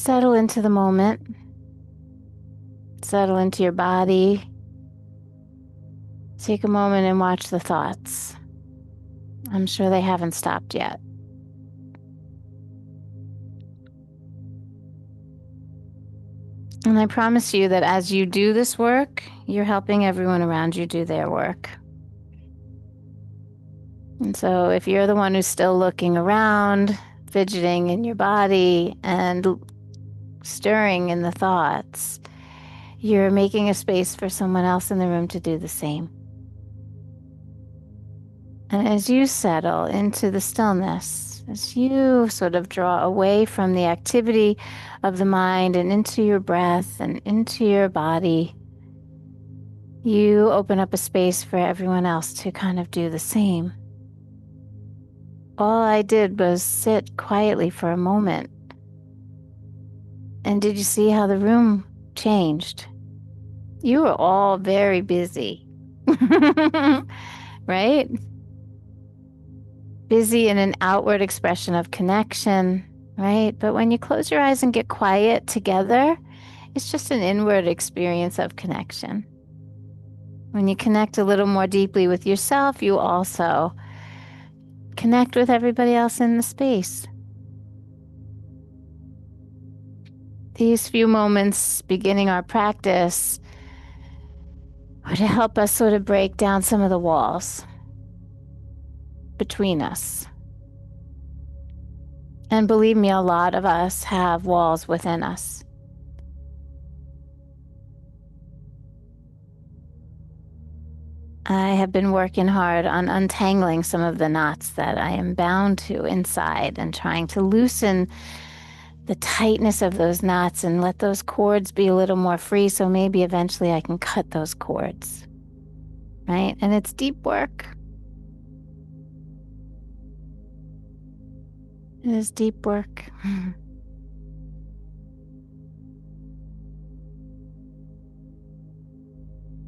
Settle into the moment. Settle into your body. Take a moment and watch the thoughts. I'm sure they haven't stopped yet. And I promise you that as you do this work, you're helping everyone around you do their work. And so if you're the one who's still looking around, fidgeting in your body and stirring in the thoughts, you're making a space for someone else in the room to do the same. And as you settle into the stillness, as you sort of draw away from the activity of the mind and into your breath and into your body, you open up a space for everyone else to kind of do the same. All I did was sit quietly for a moment. And did you see how the room changed? You were all very busy, right? Busy in an outward expression of connection, right? But when you close your eyes and get quiet together, it's just an inward experience of connection. When you connect a little more deeply with yourself, you also connect with everybody else in the space. These few moments beginning our practice are to help us sort of break down some of the walls between us. And believe me, a lot of us have walls within us. I have been working hard on untangling some of the knots that I am bound to inside and trying to loosen the tightness of those knots and let those cords be a little more free, so maybe eventually I can cut those cords, right? And it's deep work. It is deep work.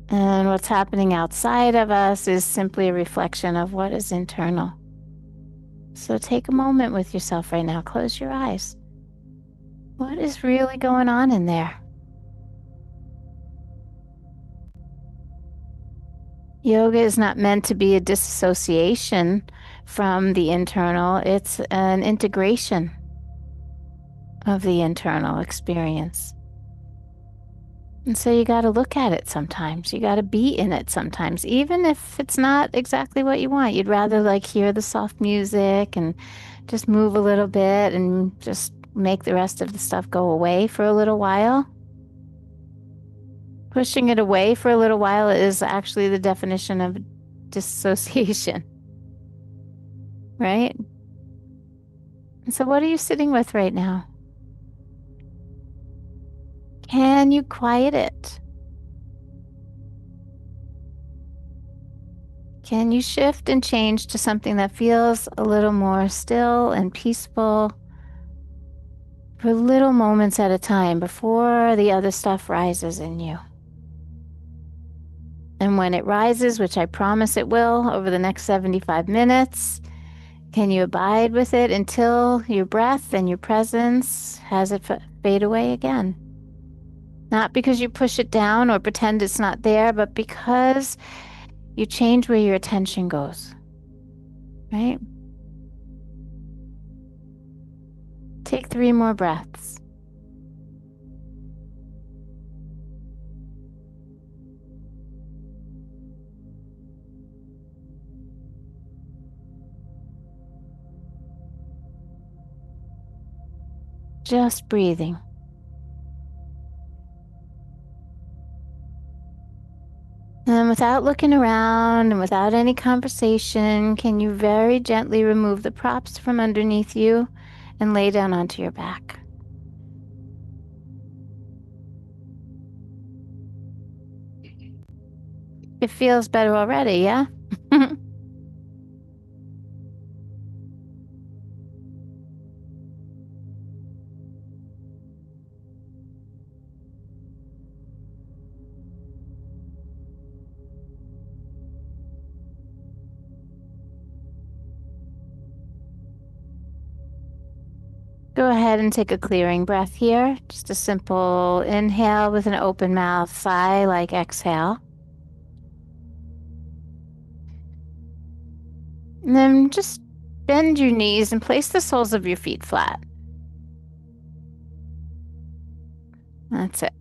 And what's happening outside of us is simply a reflection of what is internal. So take a moment with yourself right now. Close your eyes. What is really going on in there? Yoga is not meant to be a disassociation from the internal. It's an integration of the internal experience. And so you got to look at it sometimes. You got to be in it sometimes, even if it's not exactly what you want. You'd rather like hear the soft music and just move a little bit and just make the rest of the stuff go away for a little while. Pushing it away for a little while is actually the definition of dissociation, right? And so what are you sitting with right now? Can you quiet it? Can you shift and change to something that feels a little more still and peaceful for little moments at a time before the other stuff rises in you? And when it rises, which I promise it will over the next 75 minutes, can you abide with it until your breath and your presence has it fade away again? Not because you push it down or pretend it's not there, but because you change where your attention goes, right? Take 3 more breaths. Just breathing. And without looking around and without any conversation, can you very gently remove the props from underneath you and lay down onto your back? It feels better already, yeah? Go ahead and take a clearing breath here. Just a simple inhale with an open mouth, sigh like exhale. And then just bend your knees and place the soles of your feet flat. That's it.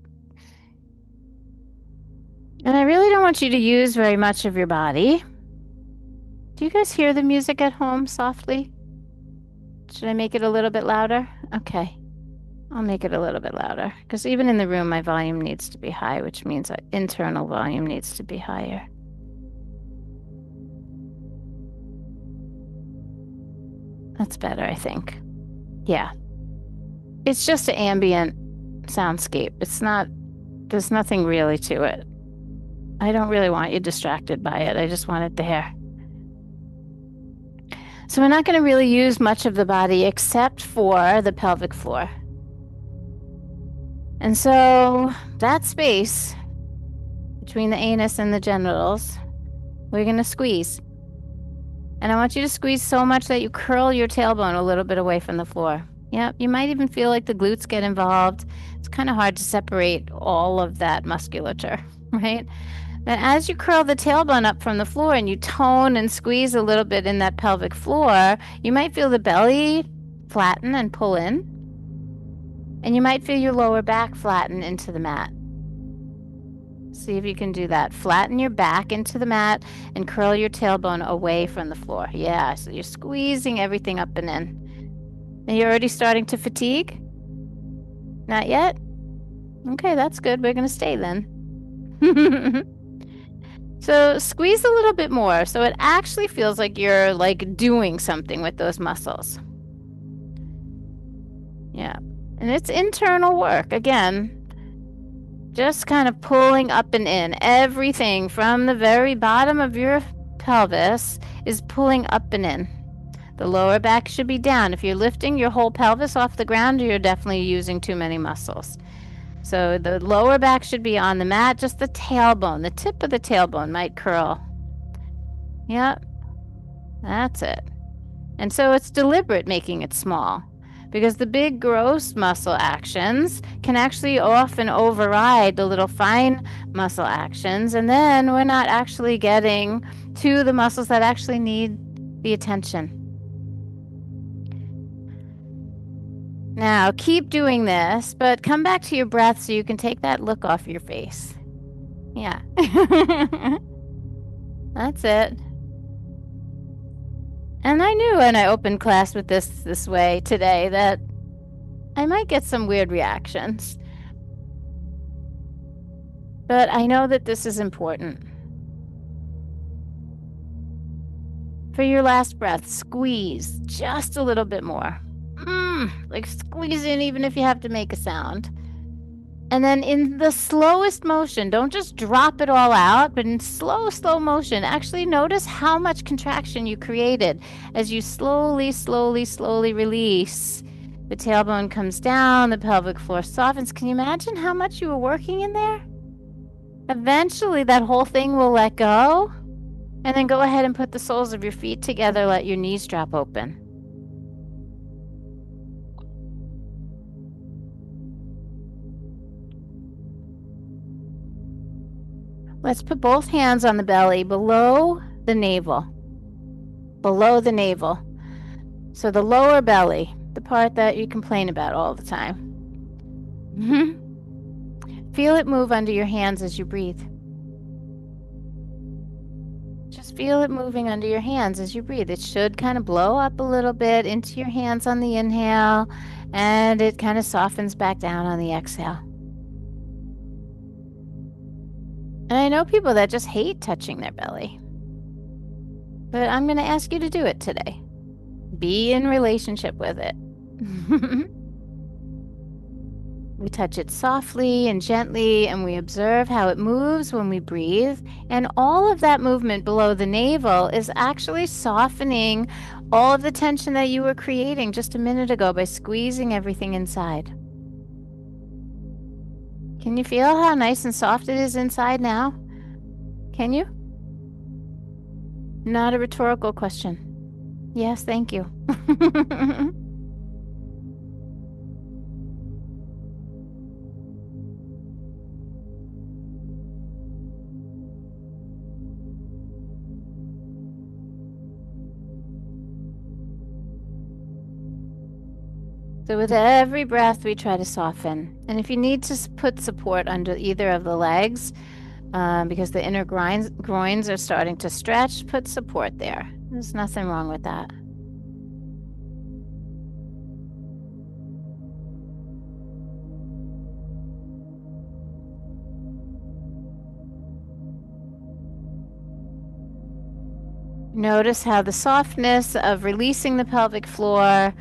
And I really don't want you to use very much of your body. Do you guys hear the music at home softly? Should I make it a little bit louder? Okay. I'll make it a little bit louder because even in the room, my volume needs to be high, which means internal volume needs to be higher. That's better, I think. Yeah. It's just an ambient soundscape. There's nothing really to it. I don't really want you distracted by it. I just want it there. So we're not going to really use much of the body except for the pelvic floor. And so that space between the anus and the genitals, we're going to squeeze. And I want you to squeeze so much that you curl your tailbone a little bit away from the floor. Yeah, you might even feel like the glutes get involved. It's kind of hard to separate all of that musculature, right? And as you curl the tailbone up from the floor and you tone and squeeze a little bit in that pelvic floor, you might feel the belly flatten and pull in. And you might feel your lower back flatten into the mat. See if you can do that. Flatten your back into the mat and curl your tailbone away from the floor. Yeah, so you're squeezing everything up and in. And you're already starting to fatigue? Not yet? Okay, that's good. We're going to stay then. So squeeze a little bit more so it actually feels like you're like doing something with those muscles. Yeah. And it's internal work. Again, just kind of pulling up and in. Everything from the very bottom of your pelvis is pulling up and in. The lower back should be down. If you're lifting your whole pelvis off the ground, you're definitely using too many muscles. So the lower back should be on the mat, just the tailbone, the tip of the tailbone might curl. Yep, that's it. And so it's deliberate making it small because the big gross muscle actions can actually often override the little fine muscle actions. And then we're not actually getting to the muscles that actually need the attention. Now, keep doing this, but come back to your breath so you can take that look off your face. Yeah. That's it. And I knew when I opened class with this way today that I might get some weird reactions. But I know that this is important. For your last breath, squeeze just a little bit more. Like squeeze in even if you have to make a sound. And then in the slowest motion, don't just drop it all out, but in slow motion, actually notice how much contraction you created as you slowly release. The tailbone comes down, the pelvic floor softens. Can you imagine how much you were working in there? Eventually, that whole thing will let go. And then go ahead and put the soles of your feet together, let your knees drop open. Let's put both hands on the belly below the navel. Below the navel. So the lower belly, the part that you complain about all the time. Feel it move under your hands as you breathe. Just feel it moving under your hands as you breathe. It should kind of blow up a little bit into your hands on the inhale, and it kind of softens back down on the exhale. And I know people that just hate touching their belly. But I'm going to ask you to do it today. Be in relationship with it. We touch it softly and gently, and we observe how it moves when we breathe. And all of that movement below the navel is actually softening all of the tension that you were creating just a minute ago by squeezing everything inside. Can you feel how nice and soft it is inside now? Can you? Not a rhetorical question. Yes, thank you. So with every breath, we try to soften. And if you need to put support under either of the legs, because the inner groins are starting to stretch, put support there. There's nothing wrong with that. Notice how the softness of releasing the pelvic floor,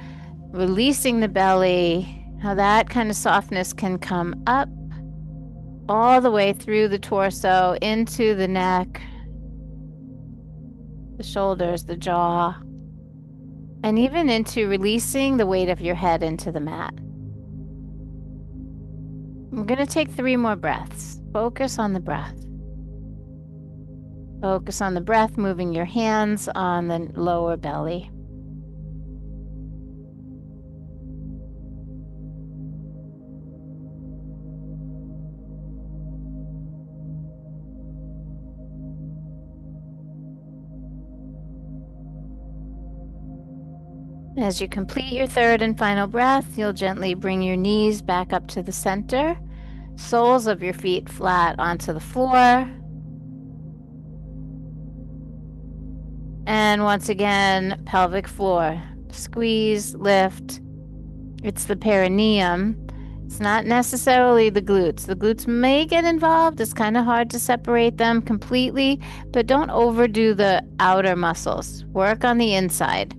releasing the belly, how that kind of softness can come up all the way through the torso, into the neck, the shoulders, the jaw, and even into releasing the weight of your head into the mat. I'm going to take 3 more breaths. Focus on the breath. Focus on the breath, moving your hands on the lower belly. As you complete your 3rd and final breath, you'll gently bring your knees back up to the center, soles of your feet flat onto the floor. And once again, pelvic floor. Squeeze, lift. It's the perineum. It's not necessarily the glutes. The glutes may get involved. It's kind of hard to separate them completely, but don't overdo the outer muscles. Work on the inside.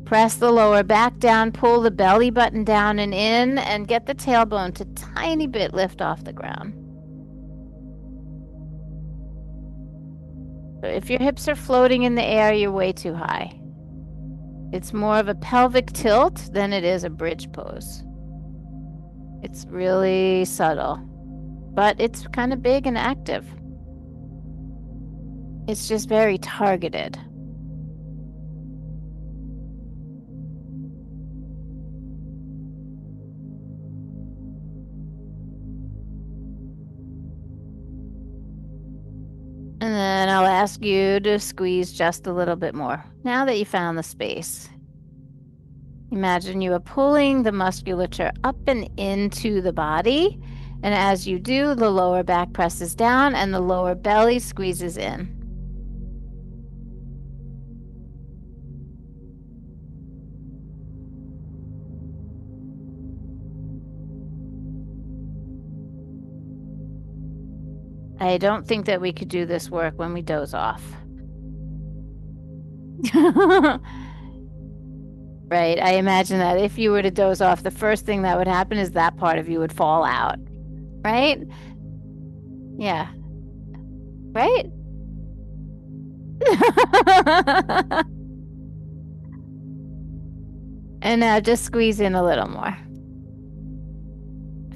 Press the lower back down, pull the belly button down and in, and get the tailbone to tiny bit lift off the ground. So if your hips are floating in the air, you're way too high. It's more of a pelvic tilt than it is a bridge pose. It's really subtle, but it's kind of big and active. It's just very targeted. And then I'll ask you to squeeze just a little bit more. Now that you found the space, imagine you are pulling the musculature up and into the body. And as you do, the lower back presses down and the lower belly squeezes in. I don't think that we could do this work when we doze off. Right? I imagine that if you were to doze off, the first thing that would happen is that part of you would fall out. Right? Yeah. Right? And now just squeeze in a little more.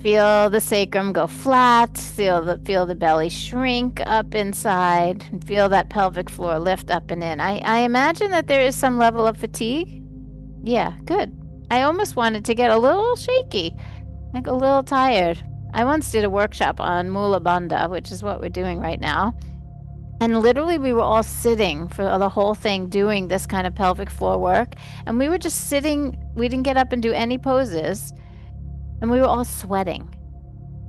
Feel the sacrum go flat, feel the belly shrink up inside, and feel that pelvic floor lift up and in. I imagine that there is some level of fatigue. Yeah, good. I almost wanted to get a little shaky, like a little tired. I once did a workshop on Mula Bandha, which is what we're doing right now. And literally, we were all sitting for the whole thing doing this kind of pelvic floor work. And we were just sitting. We didn't get up and do any poses. And we were all sweating.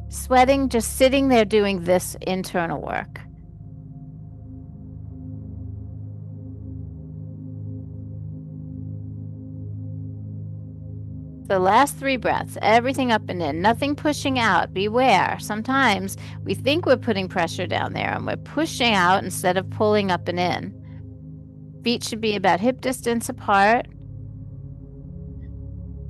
Sweating, just sitting there doing this internal work. The last 3 breaths, everything up and in, nothing pushing out. Beware. Sometimes we think we're putting pressure down there and we're pushing out instead of pulling up and in. Feet should be about hip distance apart.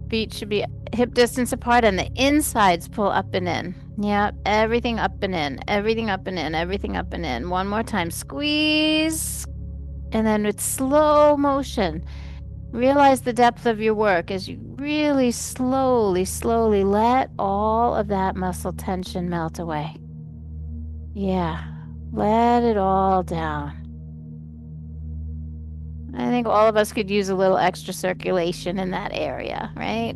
Feet should be hip distance apart and the insides pull up and in. Yep, everything up and in, everything up and in, everything up and in. One more time, squeeze. And then with slow motion, realize the depth of your work as you really slowly, slowly let all of that muscle tension melt away. Yeah, let it all down. I think all of us could use a little extra circulation in that area, right?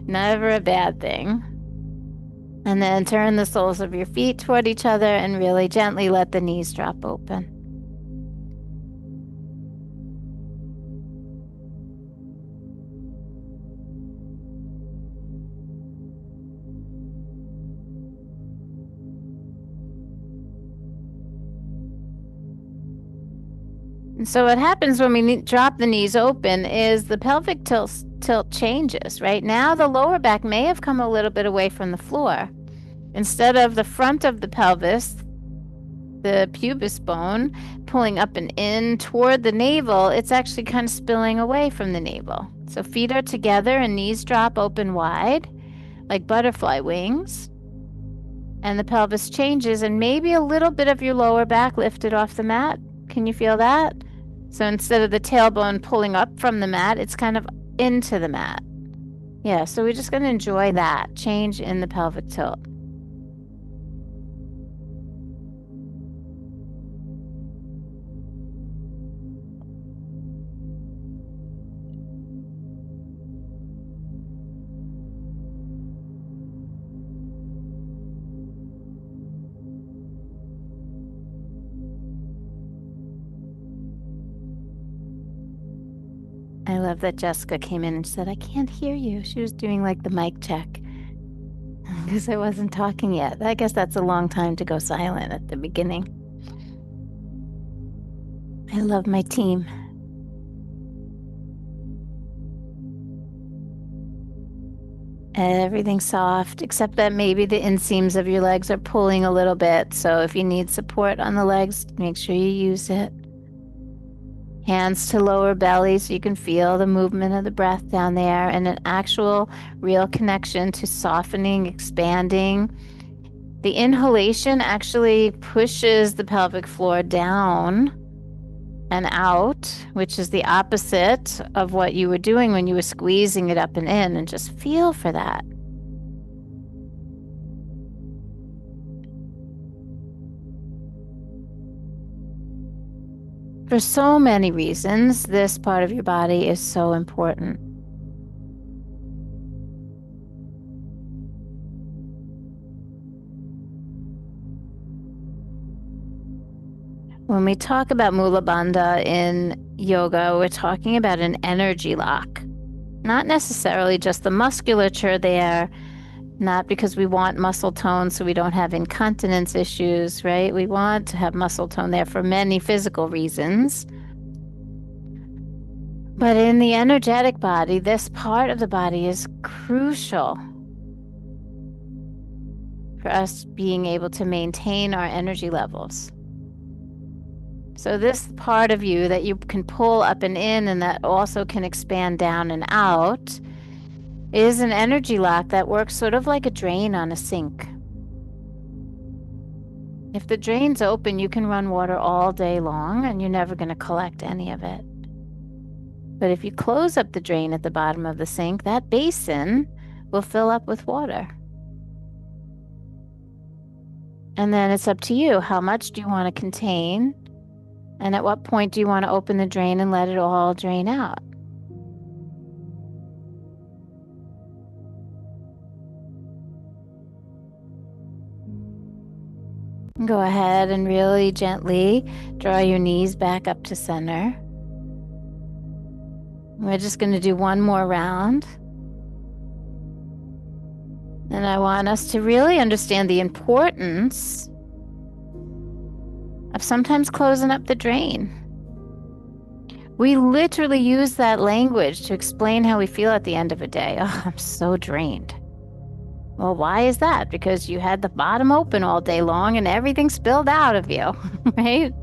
Never a bad thing. And then turn the soles of your feet toward each other and really gently let the knees drop open. And so what happens when we drop the knees open is the pelvic tilt changes, right? Now the lower back may have come a little bit away from the floor. Instead of the front of the pelvis, the pubis bone, pulling up and in toward the navel, it's actually kind of spilling away from the navel. So feet are together and knees drop open wide, like butterfly wings. And the pelvis changes, and maybe a little bit of your lower back lifted off the mat. Can you feel that? So instead of the tailbone pulling up from the mat, it's kind of into the mat. Yeah, so we're just going to enjoy that change in the pelvic tilt. I love that Jessica came in and said, I can't hear you. She was doing like the mic check because I wasn't talking yet. I guess that's a long time to go silent at the beginning. I love my team. Everything's soft, except that maybe the inseams of your legs are pulling a little bit. So if you need support on the legs, make sure you use it. Hands to lower belly so you can feel the movement of the breath down there and an actual real connection to softening, expanding. The inhalation actually pushes the pelvic floor down and out, which is the opposite of what you were doing when you were squeezing it up and in, and just feel for that. For so many reasons, this part of your body is so important. When we talk about Mula Bandha in yoga, we're talking about an energy lock, not necessarily just the musculature there, not because we want muscle tone so we don't have incontinence issues, right? We want to have muscle tone there for many physical reasons. But in the energetic body, this part of the body is crucial for us being able to maintain our energy levels. So this part of you that you can pull up and in and that also can expand down and out is an energy lock that works sort of like a drain on a sink. If the drain's open, you can run water all day long and you're never going to collect any of it. But if you close up the drain at the bottom of the sink, that basin will fill up with water. And then it's up to you. How much do you want to contain? And at what point do you want to open the drain and let it all drain out? Go ahead and really gently draw your knees back up to center. We're just going to do one more round. And I want us to really understand the importance of sometimes closing up the drain. We literally use that language to explain how we feel at the end of a day. Oh, I'm so drained. Well, why is that? Because you had the bottom open all day long and everything spilled out of you, right?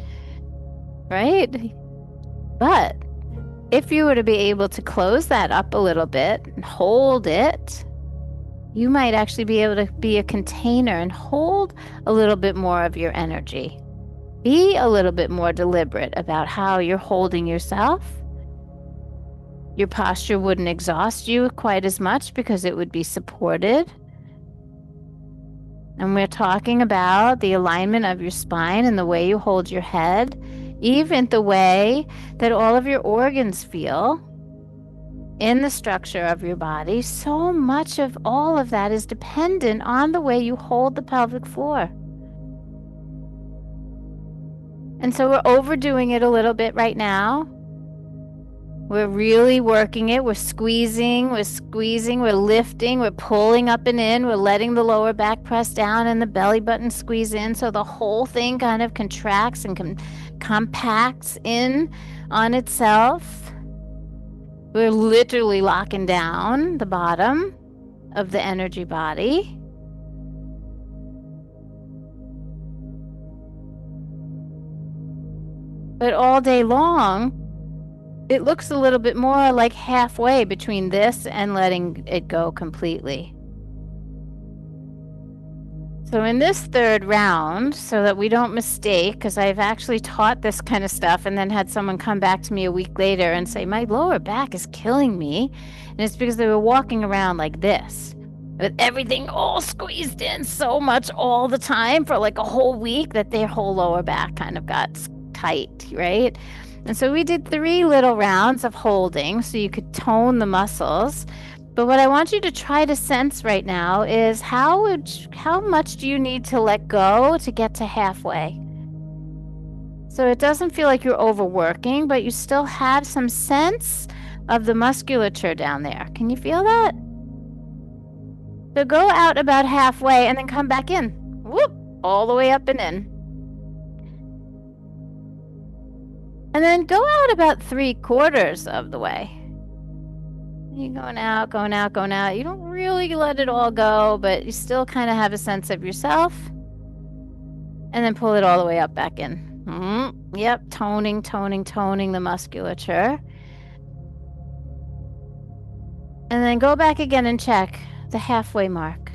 Right? But if you were to be able to close that up a little bit and hold it, you might actually be able to be a container and hold a little bit more of your energy. Be a little bit more deliberate about how you're holding yourself. Your posture wouldn't exhaust you quite as much because it would be supported. And we're talking about the alignment of your spine and the way you hold your head, even the way that all of your organs feel in the structure of your body. So much of all of that is dependent on the way you hold the pelvic floor. And so we're overdoing it a little bit right now. We're really working it. We're squeezing, we're lifting, we're pulling up and in, we're letting the lower back press down and the belly button squeeze in so the whole thing kind of contracts and compacts in on itself. We're literally locking down the bottom of the energy body. But all day long, it looks a little bit more like halfway between this and letting it go completely. So in this third round, so that we don't mistake, because I've actually taught this kind of stuff and then had someone come back to me a week later and say, my lower back is killing me. And it's because they were walking around like this, with everything all squeezed in so much all the time for like a whole week that their whole lower back kind of got tight, right? And so we did 3 little rounds of holding so you could tone the muscles. But what I want you to try to sense right now is how much do you need to let go to get to halfway? So it doesn't feel like you're overworking, but you still have some sense of the musculature down there. Can you feel that? So go out about halfway and then come back in. Whoop, all the way up and in. And then go out about 3/4 of the way. You're going out, going out, going out. You don't really let it all go, but you still kind of have a sense of yourself. And then pull it all the way up back in. Yep, toning the musculature. And then go back again and check the halfway mark.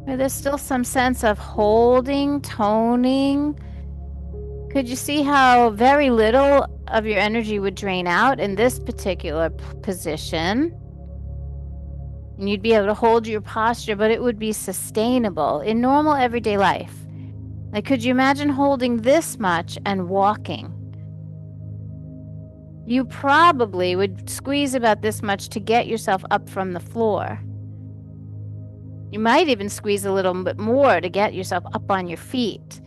There's still some sense of holding, toning. Could you see how very little of your energy would drain out in this particular position? And you'd be able to hold your posture, but it would be sustainable in normal everyday life. Like, could you imagine holding this much and walking? You probably would squeeze about this much to get yourself up from the floor. You might even squeeze a little bit more to get yourself up on your feet.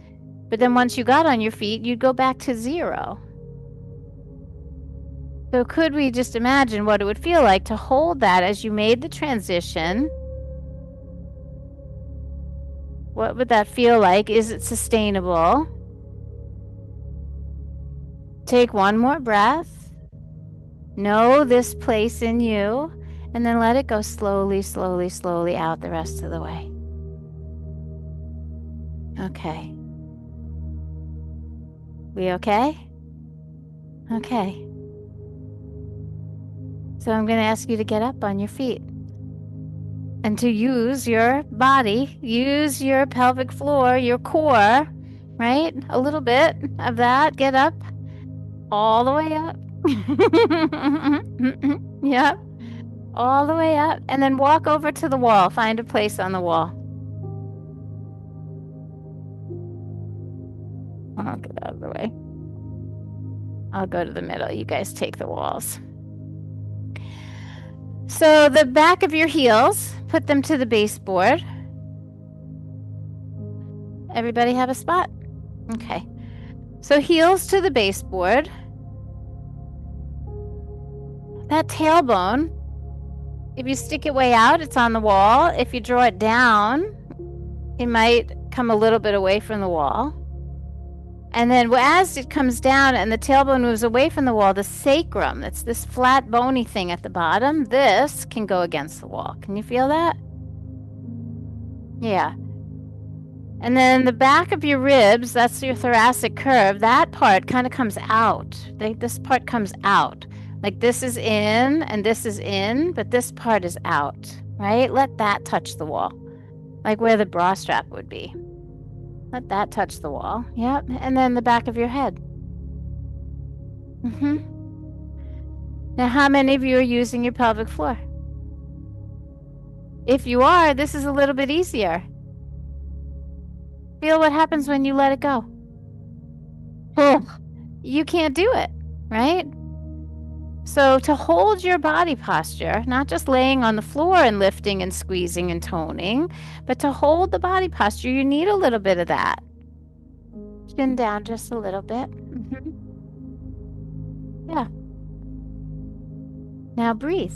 But then once you got on your feet, you'd go back to 0. So could we just imagine what it would feel like to hold that as you made the transition? What would that feel like? Is it sustainable? Take one more breath. Know this place in you, and then let it go slowly, slowly, slowly out the rest of the way. Okay. We okay? Okay. So I'm going to ask you to get up on your feet and to use your body, use your pelvic floor, your core, right? A little bit of that. Get up all the way up. Yep. All the way up. And then walk over to the wall. Find a place on the wall. I'll get out of the way. I'll go to the middle. You guys take the walls. So the back of your heels, put them to the baseboard. Everybody have a spot? Okay. So heels to the baseboard. That tailbone, if you stick it way out, it's on the wall. If you draw it down, it might come a little bit away from the wall. And then as it comes down and the tailbone moves away from the wall, the sacrum, that's this flat bony thing at the bottom, this can go against the wall. Can you feel that? Yeah. And then the back of your ribs, that's your thoracic curve, that part kind of comes out. This part comes out. Like this is in and this is in, but this part is out, right? Let that touch the wall, like where the bra strap would be. Let that touch the wall. Yep. And then the back of your head. Now, how many of you are using your pelvic floor? If you are, this is a little bit easier. Feel what happens when you let it go. You can't do it, right? So to hold your body posture, not just laying on the floor and lifting and squeezing and toning, but to hold the body posture, you need a little bit of that. Chin down just a little bit. Yeah. Now breathe.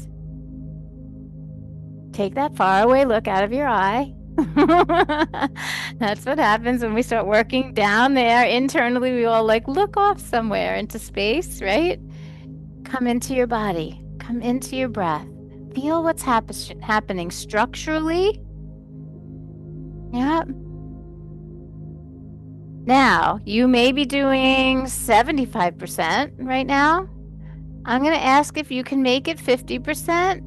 Take that faraway look out of your eye. That's what happens when we start working down there. Internally, we all like look off somewhere into space, right? Come into your body, come into your breath. Feel what's happening structurally. Yeah. Now, you may be doing 75% right now. I'm going to ask if you can make it 50%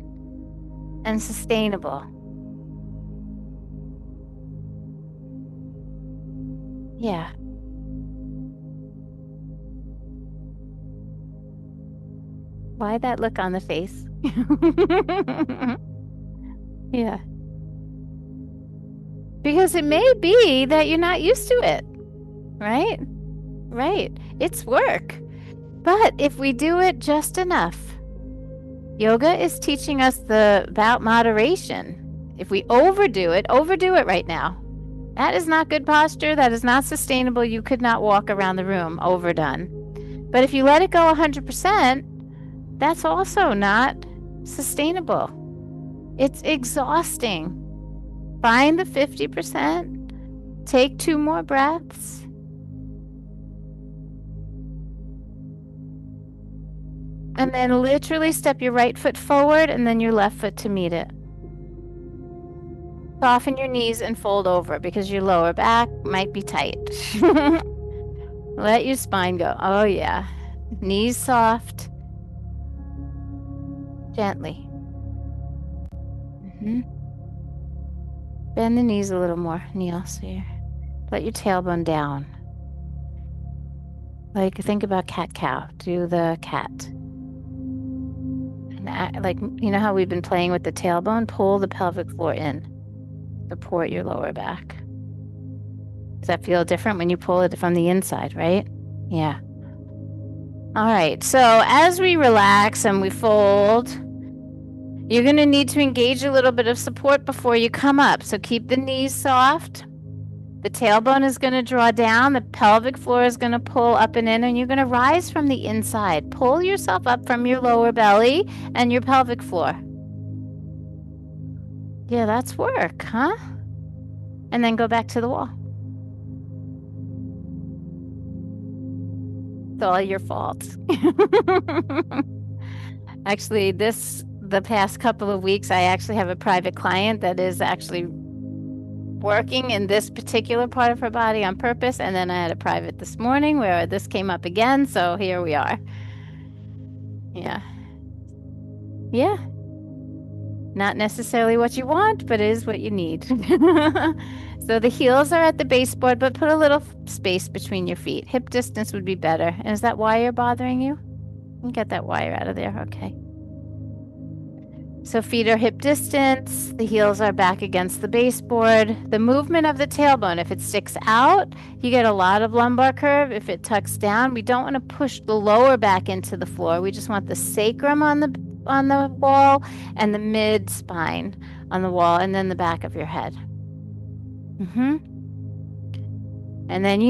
and sustainable. Yeah. Why that look on the face? Yeah. Because it may be that you're not used to it, right? Right. It's work. But if we do it just enough, yoga is teaching us about moderation. If we overdo it right now. That is not good posture. That is not sustainable. You could not walk around the room overdone. But if you let it go 100%, that's also not sustainable. It's exhausting. Find the 50%. Take 2 more breaths. And then literally step your right foot forward and then your left foot to meet it. Soften your knees and fold over because your lower back might be tight. Let your spine go. Oh, yeah. Knees soft. Gently. Bend the knees a little more, Neil. So you let your tailbone down. Like think about cat-cow. Do the cat. And like, you know how we've been playing with the tailbone? Pull the pelvic floor in. Support your lower back. Does that feel different when you pull it from the inside, right? Yeah. All right. So as we relax and we fold, you're going to need to engage a little bit of support before you come up. So keep the knees soft. The tailbone is going to draw down. The pelvic floor is going to pull up and in, and you're going to rise from the inside. Pull yourself up from your lower belly and your pelvic floor. Yeah, that's work, huh? And then go back to the wall. It's all your fault. Actually, the past couple of weeks, I actually have a private client that is actually working in this particular part of her body on purpose. And then I had a private this morning where this came up again. So here we are. Yeah. Yeah. Not necessarily what you want, but it is what you need. So the heels are at the baseboard, but put a little space between your feet. Hip distance would be better. And is that wire bothering you? You can get that wire out of there. Okay. So feet are hip distance. The heels are back against the baseboard. The movement of the tailbone, if it sticks out, you get a lot of lumbar curve. If it tucks down, we don't want to push the lower back into the floor. We just want the sacrum on the wall and the mid spine on the wall, and then the back of your head. And then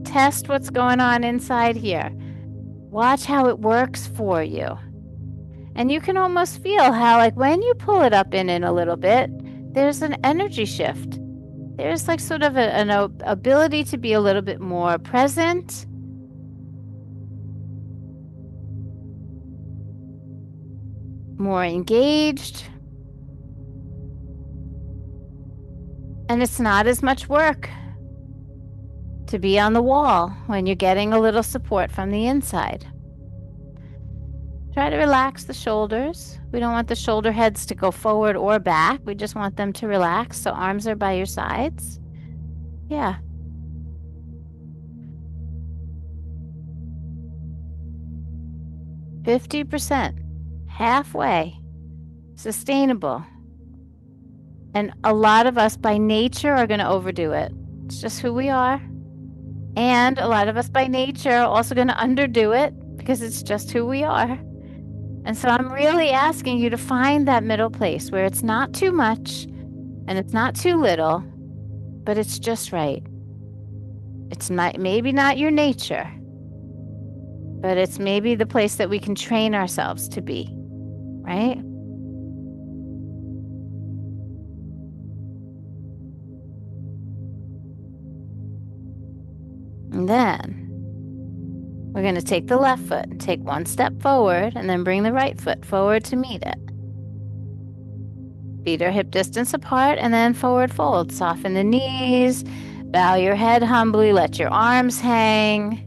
test what's going on inside here. Watch how it works for you. And you can almost feel how, like, when you pull it up in a little bit, there's an energy shift. There's like sort of an ability to be a little bit more present. More engaged. And it's not as much work to be on the wall when you're getting a little support from the inside. Try to relax the shoulders. We don't want the shoulder heads to go forward or back. We just want them to relax. So arms are by your sides. Yeah. %, halfway, sustainable. And a lot of us by nature are going to overdo it. It's just who we are. And a lot of us by nature are also going to underdo it because it's just who we are. And so I'm really asking you to find that middle place where it's not too much and it's not too little, but it's just right. It's maybe not your nature, but it's maybe the place that we can train ourselves to be, right? And then we're going to take the left foot and take one step forward and then bring the right foot forward to meet it. Feet are hip distance apart and then forward fold. Soften the knees, bow your head humbly, let your arms hang.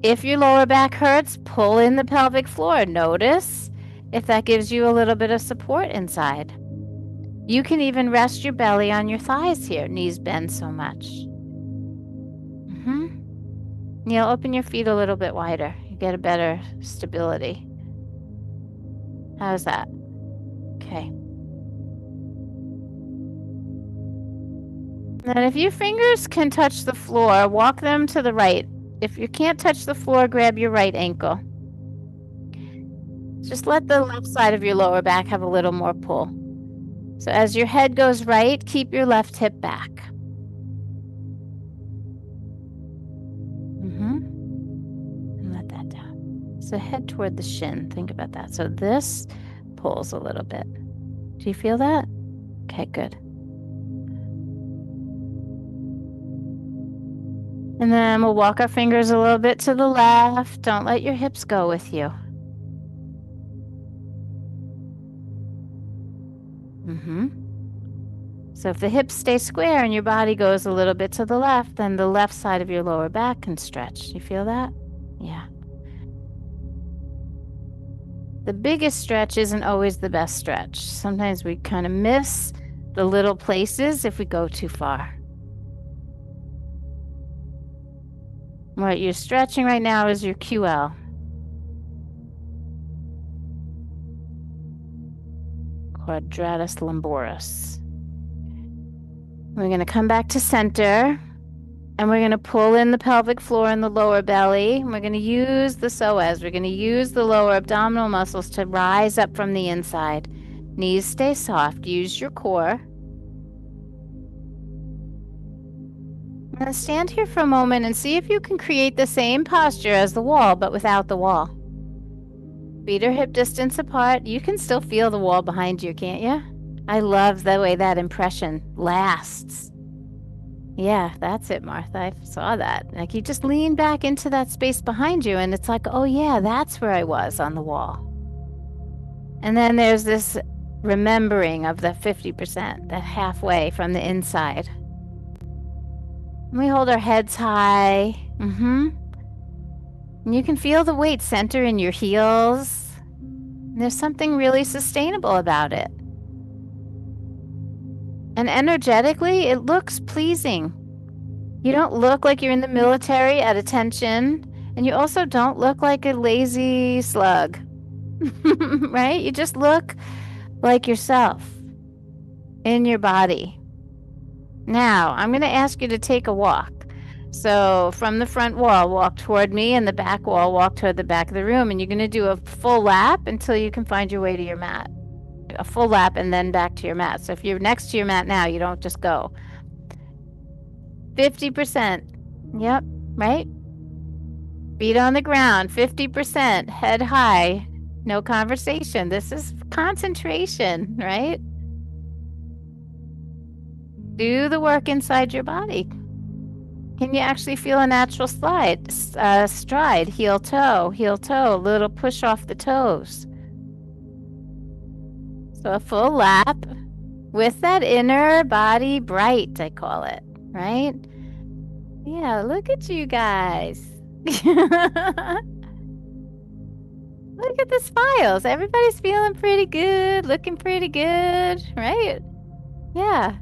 If your lower back hurts, pull in the pelvic floor. Notice if that gives you a little bit of support inside. You can even rest your belly on your thighs here. Knees bend so much. Neil, open your feet a little bit wider. You get a better stability. How's that? Okay. And if your fingers can touch the floor, walk them to the right. If you can't touch the floor, grab your right ankle. Just let the left side of your lower back have a little more pull. So as your head goes right, keep your left hip back. And let that down. So head toward the shin. Think about that. So this pulls a little bit. Do you feel that? Okay, good. And then we'll walk our fingers a little bit to the left. Don't let your hips go with you. So if the hips stay square and your body goes a little bit to the left, then the left side of your lower back can stretch. You feel that? Yeah. The biggest stretch isn't always the best stretch. Sometimes we kind of miss the little places if we go too far. What you're stretching right now is your QL. Quadratus lumboris. We're going to come back to center, and we're going to pull in the pelvic floor and the lower belly. We're going to use the psoas. We're going to use the lower abdominal muscles to rise up from the inside. Knees stay soft. Use your core. Now stand here for a moment and see if you can create the same posture as the wall, but without the wall. Feet are hip distance apart. You can still feel the wall behind you, can't you? I love the way that impression lasts. Yeah, that's it, Martha. I saw that. Like you just lean back into that space behind you and it's like, oh yeah, that's where I was on the wall. And then there's this remembering of the 50%, that halfway from the inside. And we hold our heads high. And you can feel the weight center in your heels. And there's something really sustainable about it. And energetically, it looks pleasing. You don't look like you're in the military at attention, and you also don't look like a lazy slug, right? You just look like yourself in your body. Now, I'm going to ask you to take a walk. So from the front wall, walk toward me, and the back wall, walk toward the back of the room, and you're going to do a full lap until you can find your way to your mat. A full lap and then back to your mat. So if you're next to your mat now, you don't just go. 50%. Yep, right? Feet on the ground, 50%. Head high. No conversation. This is concentration, right? Do the work inside your body. Can you actually feel a natural stride? Heel toe, a little push off the toes. So a full lap with that inner body bright, I call it, right? Yeah, look at you guys. Look at the smiles. Everybody's feeling pretty good, looking pretty good, right? Yeah.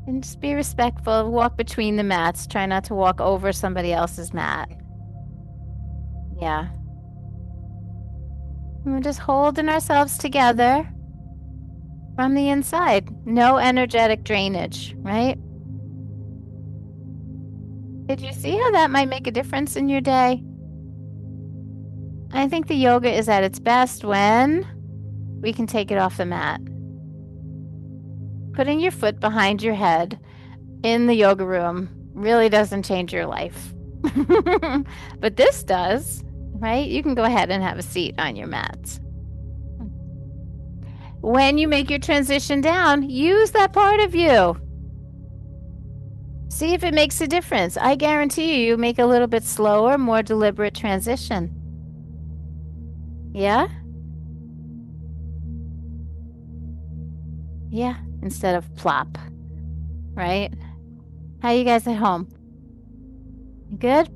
And just be respectful. Walk between the mats. Try not to walk over somebody else's mat. Yeah. And we're just holding ourselves together from the inside. No energetic drainage, right? Did you see how that might make a difference in your day? I think the yoga is at its best when we can take it off the mat. Putting your foot behind your head in the yoga room really doesn't change your life. But this does, right? You can go ahead and have a seat on your mats. When you make your transition down, use that part of you. See if it makes a difference. I guarantee you make a little bit slower, more deliberate transition. Yeah? Yeah. Instead of plop, right? How you guys at home? Good?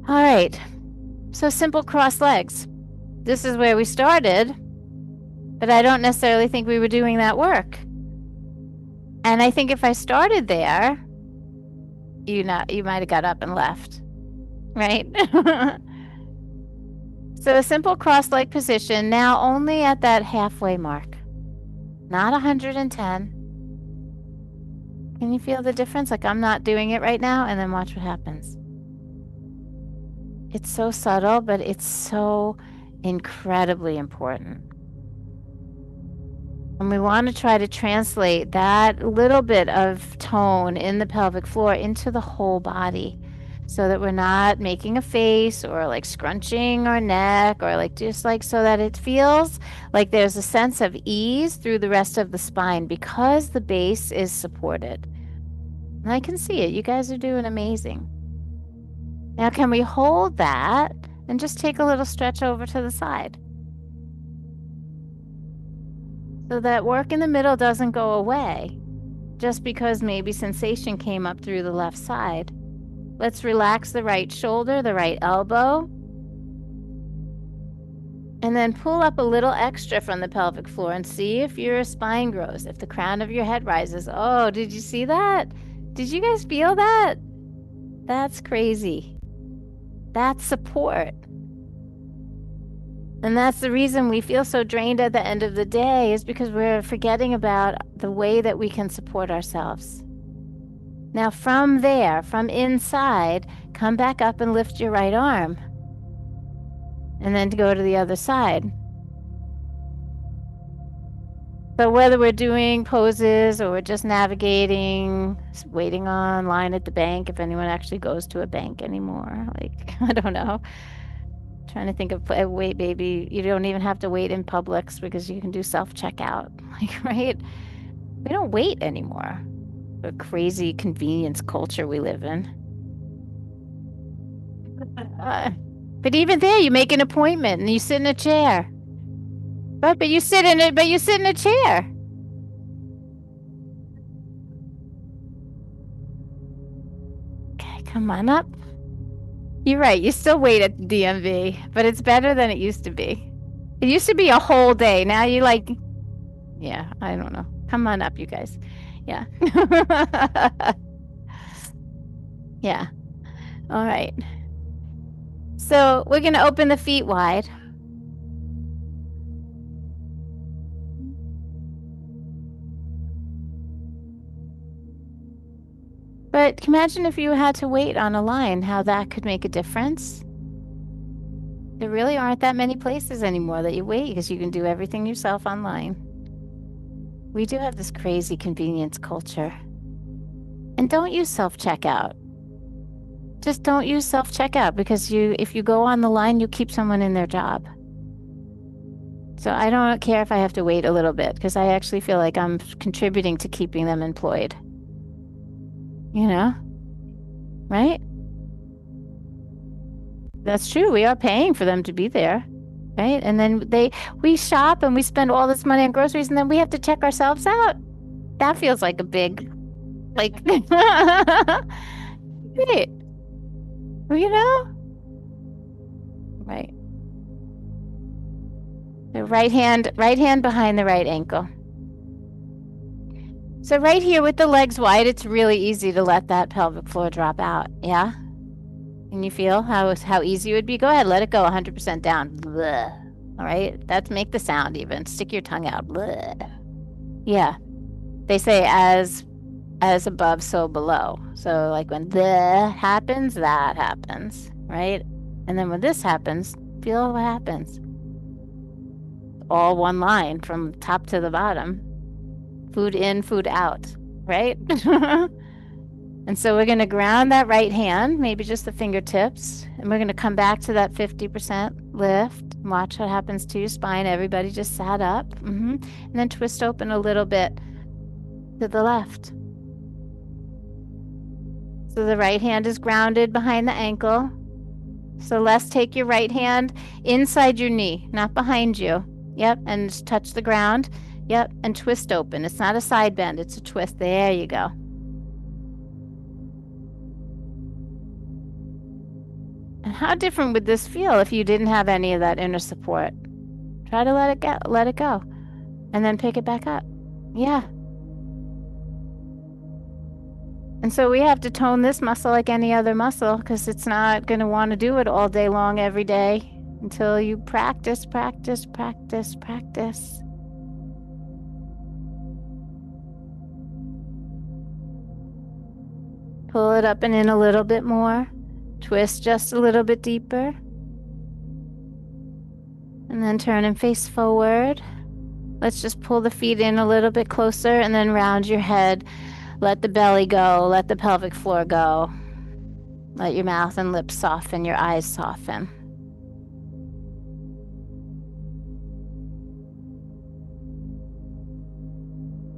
All right. So simple cross legs. This is where we started, but I don't necessarily think we were doing that work. And I think if I started there, you might have got up and left, right? So a simple cross-leg position, now only at that halfway mark, not 110. Can you feel the difference? Like I'm not doing it right now, and then watch what happens. It's so subtle, but it's so incredibly important. And we want to try to translate that little bit of tone in the pelvic floor into the whole body so that we're not making a face or like scrunching our neck or like just like so that it feels like there's a sense of ease through the rest of the spine because the base is supported. And I can see it. You guys are doing amazing. Now, can we hold that and just take a little stretch over to the side? So that work in the middle doesn't go away just because maybe sensation came up through the left side. Let's relax the right shoulder, the right elbow, and then pull up a little extra from the pelvic floor and see if your spine grows, if the crown of your head rises. Oh, did you see that? Did you guys feel that? That's crazy. That's support. And that's the reason we feel so drained at the end of the day is because we're forgetting about the way that we can support ourselves. Now from there, from inside, come back up and lift your right arm. And then to go to the other side. So whether we're doing poses or we're just navigating, waiting online at the bank, if anyone actually goes to a bank anymore, like, I don't know. Trying to think of wait, baby. You don't even have to wait in Publix because you can do self-checkout. Like, right? We don't wait anymore. The crazy convenience culture we live in. But even there, you make an appointment and you sit in a chair. But you sit in it. But you sit in a chair. Okay, come on up. You're right. You still wait at the DMV, but it's better than it used to be. It used to be a whole day. Now you like, yeah, I don't know. Come on up, you guys. Yeah. Yeah. All right. So we're going to open the feet wide. But imagine if you had to wait on a line, how that could make a difference. There really aren't that many places anymore that you wait because you can do everything yourself online. We do have this crazy convenience culture. And don't use self-checkout. Just don't use self-checkout because if you go on the line, you keep someone in their job. So I don't care if I have to wait a little bit because I actually feel like I'm contributing to keeping them employed. You know? Right? That's true. We are paying for them to be there. Right? And then we shop and we spend all this money on groceries and then we have to check ourselves out. That feels like a big, like, wait, well, you know? Right. The right hand behind the right ankle. So right here with the legs wide, it's really easy to let that pelvic floor drop out. Yeah? Can you feel how easy it would be? Go ahead, let it go 100% down. Bleh. All right? That's make the sound even. Stick your tongue out. Bleh. Yeah. They say as above, so below. So like when the happens, that happens, right? And then when this happens, feel what happens. All one line from top to the bottom. Food in, food out, right? And so we're going to ground that right hand, maybe just the fingertips, and we're going to come back to that 50% lift. Watch what happens to your spine. Everybody just sat up. And then twist open a little bit to the left. So the right hand is grounded behind the ankle. So let's take your right hand inside your knee, not behind you. Yep, and just touch the ground. Yep, and twist open. It's not a side bend, it's a twist. There you go. And how different would this feel if you didn't have any of that inner support? Try to let it go, and then pick it back up. Yeah. And so we have to tone this muscle like any other muscle because it's not going to want to do it all day long every day until you practice, practice, practice, practice. Pull it up and in a little bit more. Twist just a little bit deeper. And then turn and face forward. Let's just pull the feet in a little bit closer and then round your head. Let the belly go. Let the pelvic floor go. Let your mouth and lips soften, your eyes soften.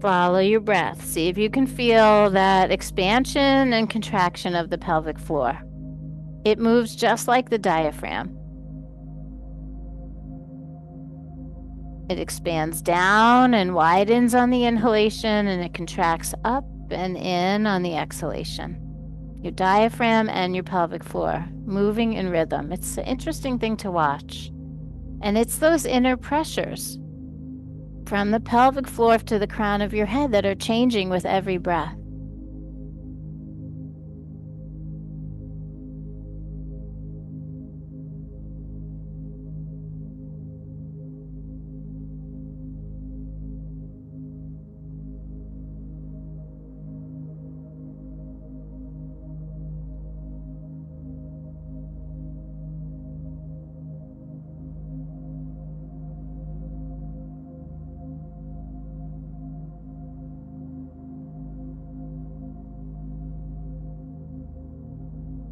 Follow your breath. See if you can feel that expansion and contraction of the pelvic floor. It moves just like the diaphragm. It expands down and widens on the inhalation, and it contracts up and in on the exhalation. Your diaphragm and your pelvic floor moving in rhythm. It's an interesting thing to watch. And it's those inner pressures from the pelvic floor to the crown of your head that are changing with every breath.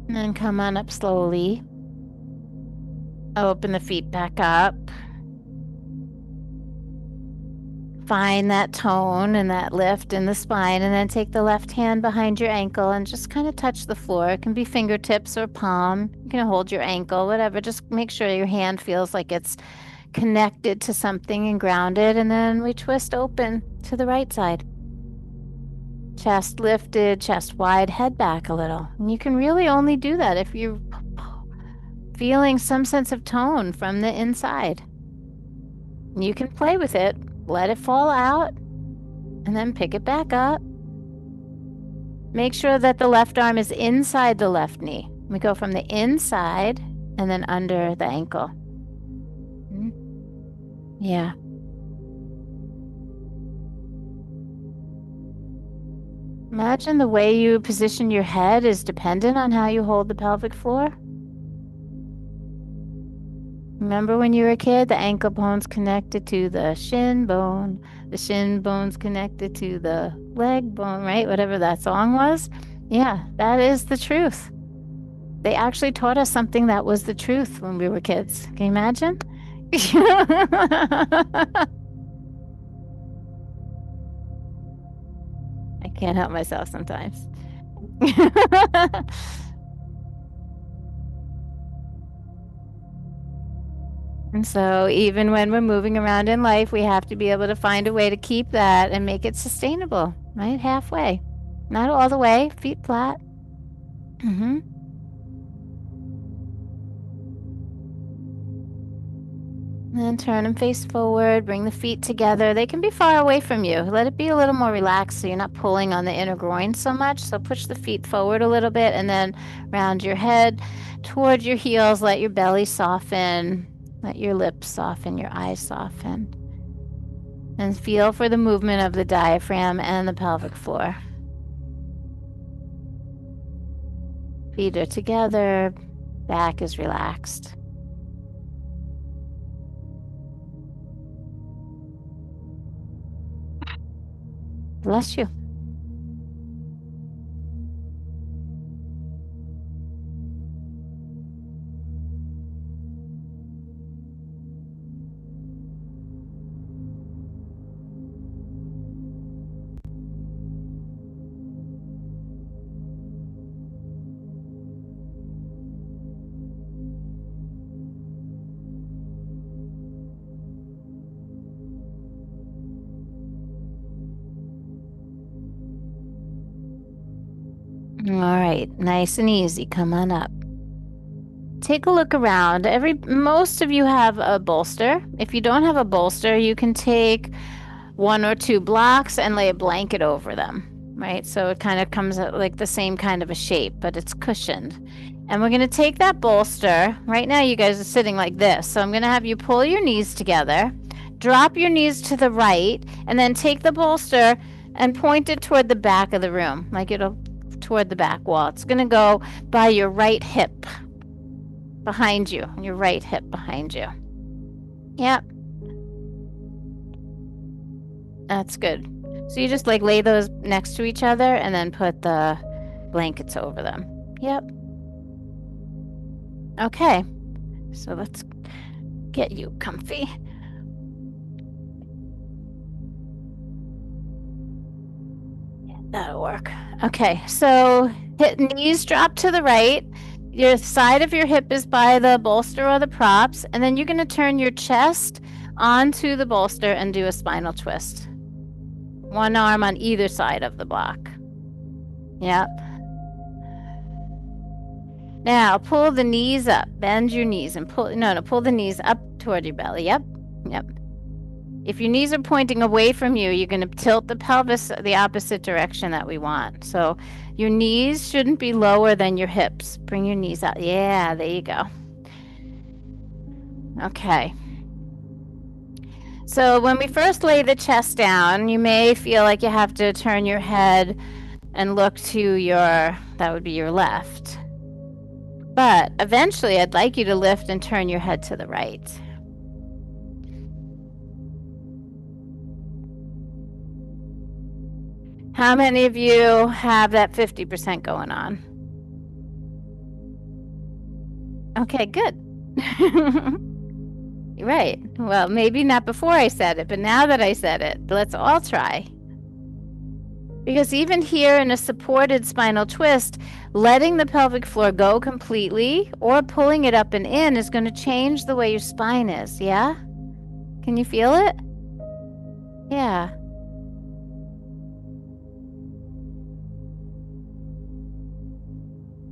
And then come on up slowly. Open the feet back up. Find that tone and that lift in the spine, and then take the left hand behind your ankle and just kind of touch the floor. It can be fingertips or palm. You can hold your ankle, whatever. Just make sure your hand feels like it's connected to something and grounded. And then we twist open to the right side. Chest lifted, chest wide, head back a little. And you can really only do that if you're feeling some sense of tone from the inside. You can play with it, let it fall out, and then pick it back up. Make sure that the left arm is inside the left knee. We go from the inside and then under the ankle. Yeah. Imagine the way you position your head is dependent on how you hold the pelvic floor. Remember when you were a kid, the ankle bone's connected to the shin bone's connected to the leg bone, right? Whatever that song was. Yeah, that is the truth. They actually taught us something that was the truth when we were kids. Can you imagine? I can't help myself sometimes. And so even when we're moving around in life, we have to be able to find a way to keep that and make it sustainable, right? Halfway. Not all the way, feet flat. Mm-hmm. And then turn and face forward, bring the feet together. They can be far away from you. Let it be a little more relaxed so you're not pulling on the inner groin so much. So push the feet forward a little bit and then round your head toward your heels. Let your belly soften. Let your lips soften, your eyes soften. And feel for the movement of the diaphragm and the pelvic floor. Feet are together, back is relaxed. Bless you. All right, nice and easy. Come on up. Take a look around. Most of you have a bolster. If you don't have a bolster, you can take one or two blocks and lay a blanket over them, right? So it kind of comes out like the same kind of a shape, but it's cushioned. And we're going to take that bolster. Right now, you guys are sitting like this. So I'm going to have you pull your knees together, drop your knees to the right, and then take the bolster and point it toward the back of the room, like it'll toward the back wall. It's going to go by your right hip behind you, your right hip behind you. Yep. That's good. So you just like lay those next to each other and then put the blankets over them. Yep. Okay. So let's get you comfy. Yeah, that'll work. Okay. So knees drop to the right. Your side of your hip is by the bolster or the props. And then you're going to turn your chest onto the bolster and do a spinal twist. One arm on either side of the block. Yep. Now pull the knees up, bend your knees and pull the knees up toward your belly. Yep. If your knees are pointing away from you, you're going to tilt the pelvis the opposite direction that we want. So your knees shouldn't be lower than your hips. Bring your knees out. Yeah, there you go. Okay. So when we first lay the chest down, you may feel like you have to turn your head and look to that would be your left. But eventually I'd like you to lift and turn your head to the right. How many of you have that 50% going on? Okay, good. Right. Well, maybe not before I said it, but now that I said it, let's all try. Because even here in a supported spinal twist, letting the pelvic floor go completely or pulling it up and in is going to change the way your spine is. Yeah? Can you feel it? Yeah.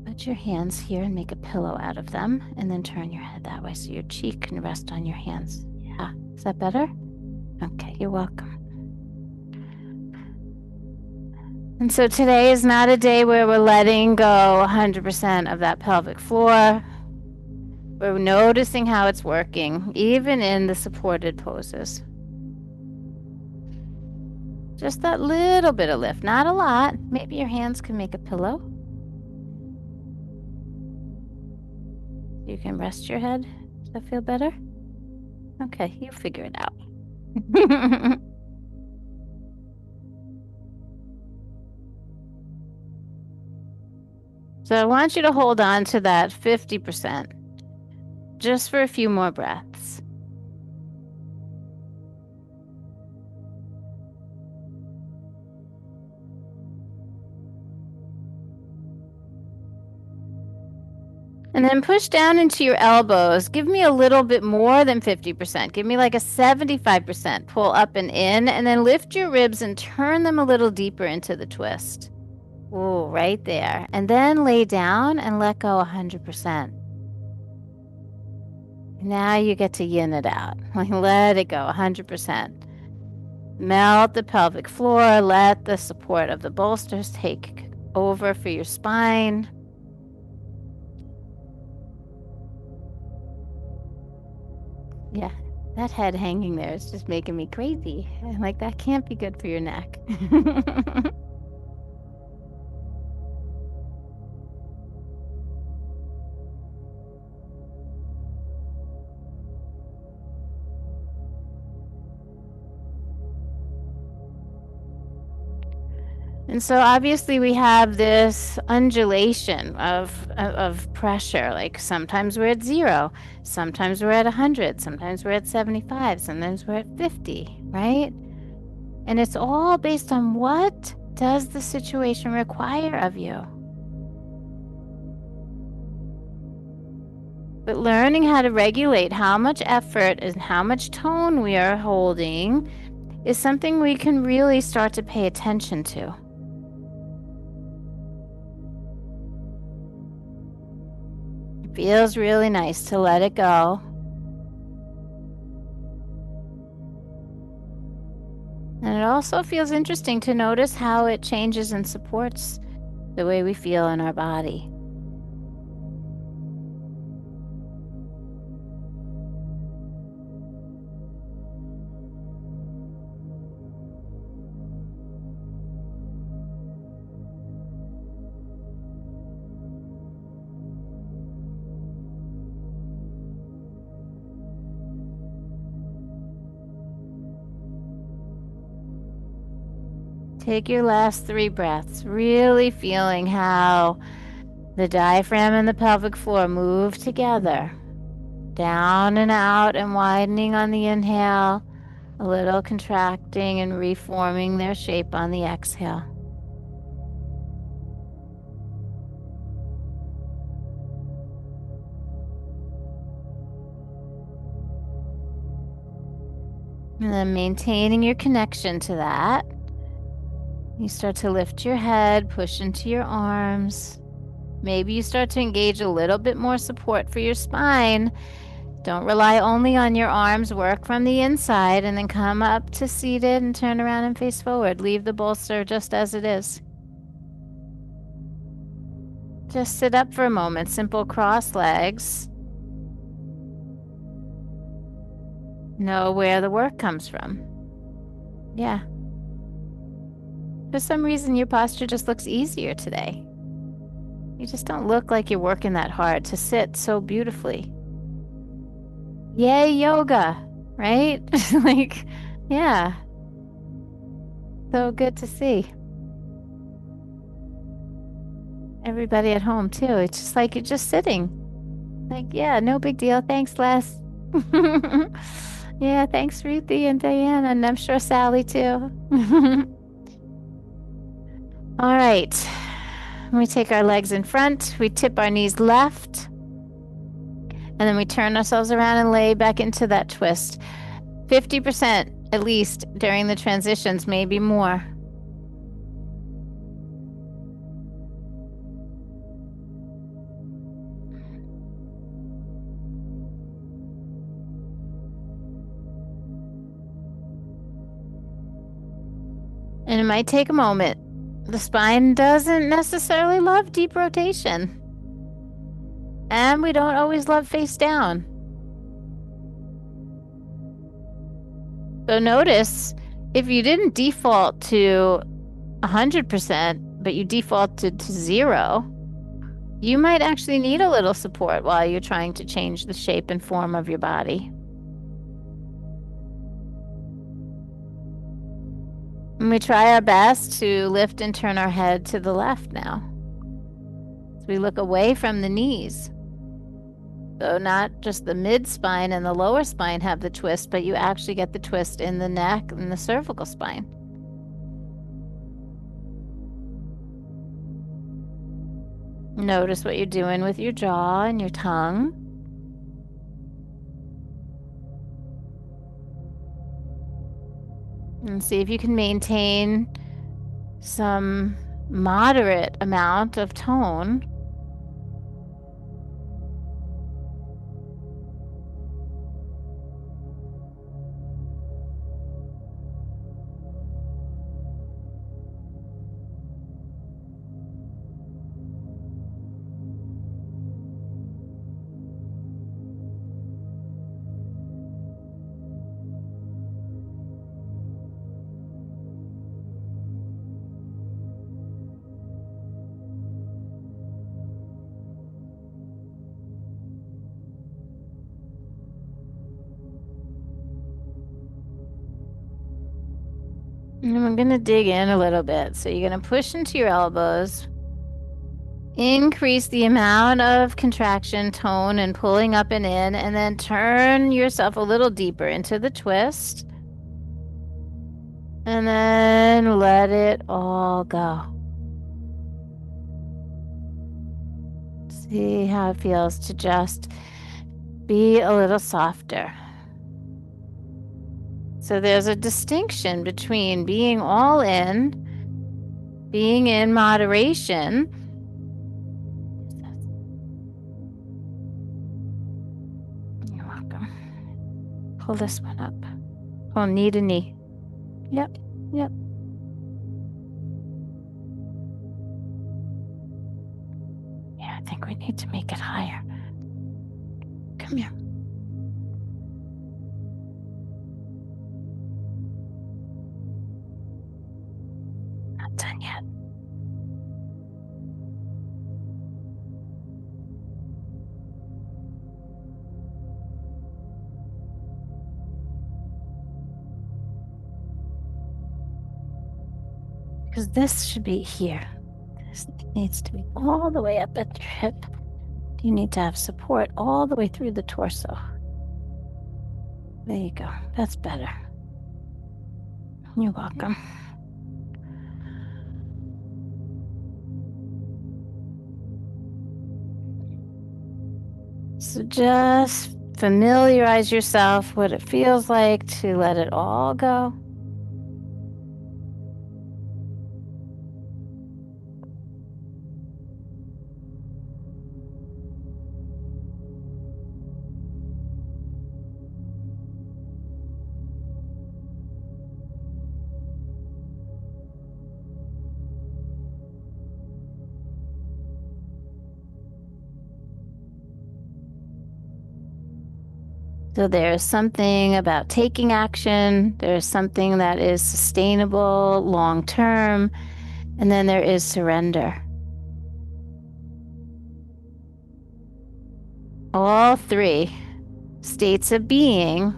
Put your hands here and make a pillow out of them, and then turn your head that way so your cheek can rest on your hands. Yeah. Is that better? Okay, you're welcome. And so today is not a day where we're letting go 100% of that pelvic floor. We're noticing how it's working, even in the supported poses. Just that little bit of lift, not a lot. Maybe your hands can make a pillow. You can rest your head. Does that feel better? Okay, you figure it out. So I want you to hold on to that 50% just for a few more breaths. And then push down into your elbows. Give me a little bit more than 50%. Give me like a 75%. Pull up and in, and then lift your ribs and turn them a little deeper into the twist. Ooh, right there. And then lay down and let go 100%. Now you get to yin it out. Like let it go 100%. Melt the pelvic floor. Let the support of the bolsters take over for your spine. Yeah, that head hanging there is just making me crazy. I'm like, that can't be good for your neck. And so obviously we have this undulation of pressure. Like sometimes we're at 0, sometimes we're at 100, sometimes we're at 75, sometimes we're at 50, right? And it's all based on what does the situation require of you. But learning how to regulate how much effort and how much tone we are holding is something we can really start to pay attention to. Feels really nice to let it go. And it also feels interesting to notice how it changes and supports the way we feel in our body. Take your last 3 breaths, really feeling how the diaphragm and the pelvic floor move together, down and out and widening on the inhale, a little contracting and reforming their shape on the exhale. And then maintaining your connection to that, you start to lift your head, push into your arms. Maybe you start to engage a little bit more support for your spine. Don't rely only on your arms. Work from the inside and then come up to seated and turn around and face forward. Leave the bolster just as it is. Just sit up for a moment. Simple cross legs. Know where the work comes from. Yeah. For some reason, your posture just looks easier today. You just don't look like you're working that hard to sit so beautifully. Yay, yoga, right? Like, yeah. So good to see. Everybody at home, too. It's just like you're just sitting. Like, yeah, no big deal. Thanks, Les. Yeah, thanks, Ruthie and Diana, and I'm sure Sally, too. All right. We take our legs in front, we tip our knees left, and then we turn ourselves around and lay back into that twist. 50% at least during the transitions, maybe more. And it might take a moment. The spine doesn't necessarily love deep rotation. And we don't always love face down. So notice if you didn't default to 100%, but you defaulted to 0, you might actually need a little support while you're trying to change the shape and form of your body. And we try our best to lift and turn our head to the left now. So we look away from the knees. So not just the mid spine and the lower spine have the twist, but you actually get the twist in the neck and the cervical spine. Notice what you're doing with your jaw and your tongue. And see if you can maintain some moderate amount of tone. And I'm going to dig in a little bit. So you're going to push into your elbows, increase the amount of contraction, tone, and pulling up and in, and then turn yourself a little deeper into the twist. And then let it all go. See how it feels to just be a little softer. So there's a distinction between being all in, being in moderation, Pull this one up. Pull knee to knee. Yep, yep. Yeah, I think we need to make it higher. Come here. Not done yet. Because this should be here. This needs to be all the way up at your hip. You need to have support all the way through the torso. There you go. That's better. You're welcome. So just familiarize yourself what it feels like to let it all go. So there's something about taking action, there's something that is sustainable, long term, and then there is surrender. All three states of being,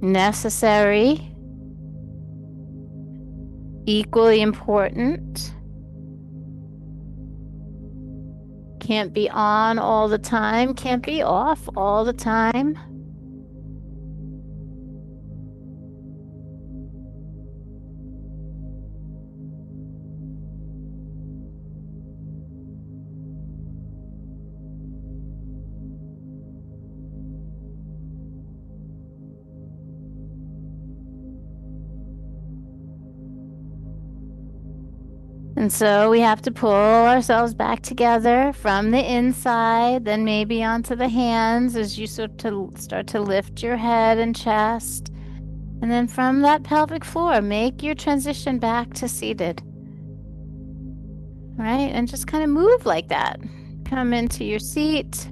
necessary, equally important, can't be on all the time, can't be off all the time. And so we have to pull ourselves back together from the inside, then maybe onto the hands as you start to lift your head and chest. And then from that pelvic floor, make your transition back to seated. Right? And just kind of move like that. Come into your seat.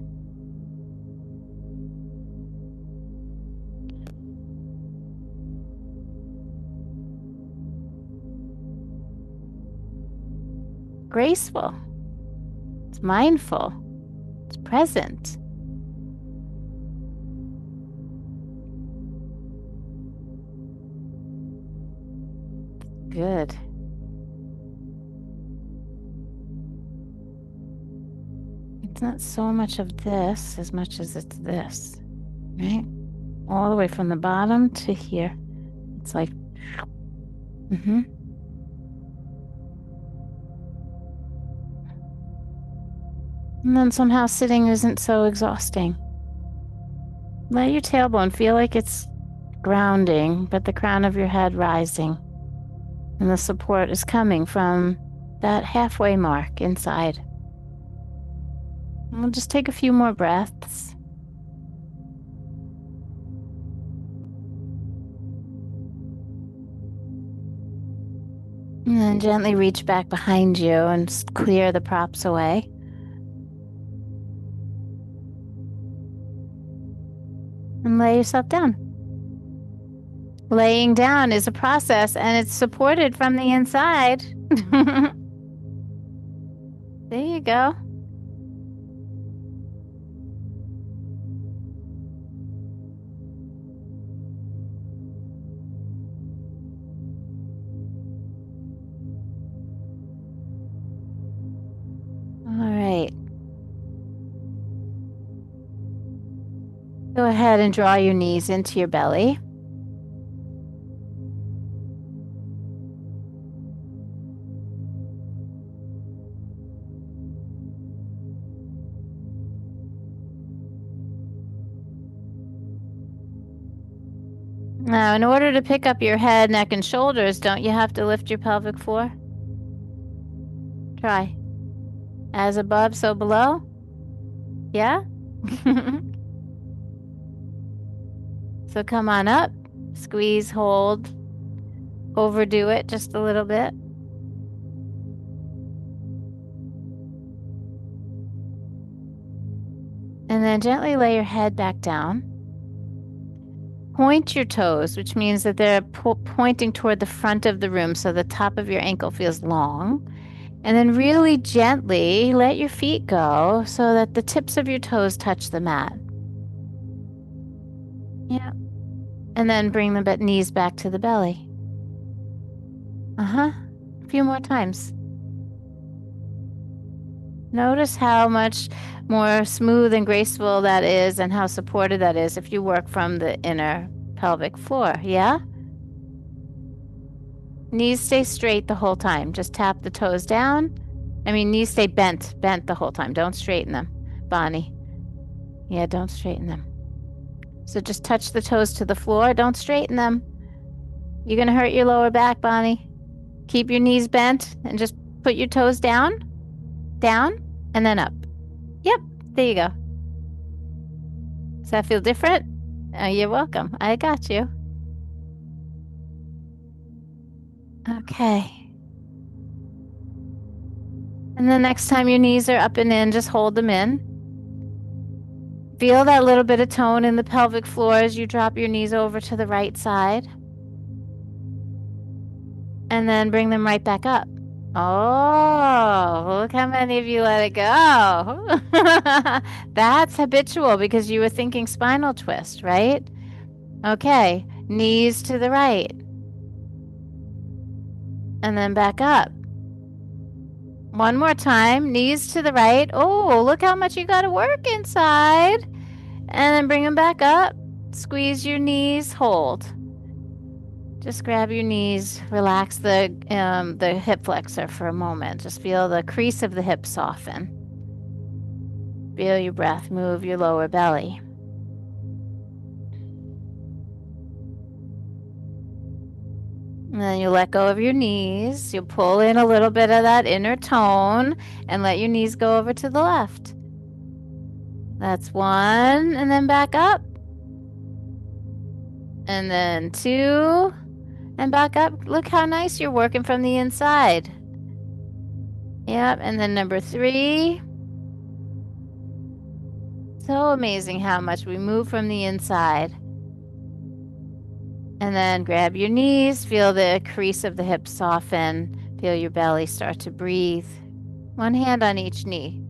Graceful. It's mindful. It's present. Good. It's not so much of this as much as it's this, right? All the way from the bottom to here. It's like, And then somehow sitting isn't so exhausting. Let your tailbone feel like it's grounding, but the crown of your head rising. And the support is coming from that halfway mark inside. And we'll just take a few more breaths. And then gently reach back behind you and just clear the props away. And lay yourself down. Laying down is a process and it's supported from the inside. There you go. All right. Go ahead and draw your knees into your belly. Now, in order to pick up your head, neck, and shoulders, don't you have to lift your pelvic floor? Try. As above, so below? Yeah? So come on up, squeeze, hold, overdo it just a little bit. And then gently lay your head back down. Point your toes, which means that they're pointing toward the front of the room so the top of your ankle feels long. And then really gently let your feet go so that the tips of your toes touch the mat. Yeah. And then bring the knees back to the belly. A few more times. Notice how much more smooth and graceful that is and how supported that is if you work from the inner pelvic floor. Yeah? Knees stay straight the whole time. Just tap the toes down. Knees stay bent the whole time. Don't straighten them, Bonnie. Yeah, don't straighten them. So just touch the toes to the floor. Don't straighten them. You're going to hurt your lower back, Bonnie. Keep your knees bent and just put your toes down, and then up. Yep, there you go. Does that feel different? Oh, you're welcome. I got you. Okay. And the next time your knees are up and in, just hold them in. Feel that little bit of tone in the pelvic floor as you drop your knees over to the right side. And then bring them right back up. Oh, look how many of you let it go. That's habitual because you were thinking spinal twist, right? Okay, knees to the right. And then back up. One more time, knees to the right. Oh, look how much you got to work inside. And then bring them back up. Squeeze your knees, hold. Just grab your knees, relax the hip flexor for a moment. Just feel the crease of the hip soften. Feel your breath move your lower belly. And then you let go of your knees. You pull in a little bit of that inner tone and let your knees go over to the left. That's one, and then back up. And then two, and back up. Look how nice you're working from the inside. Yep, and then number three. So amazing how much we move from the inside. And then grab your knees, feel the crease of the hips soften, feel your belly start to breathe. One hand on each knee.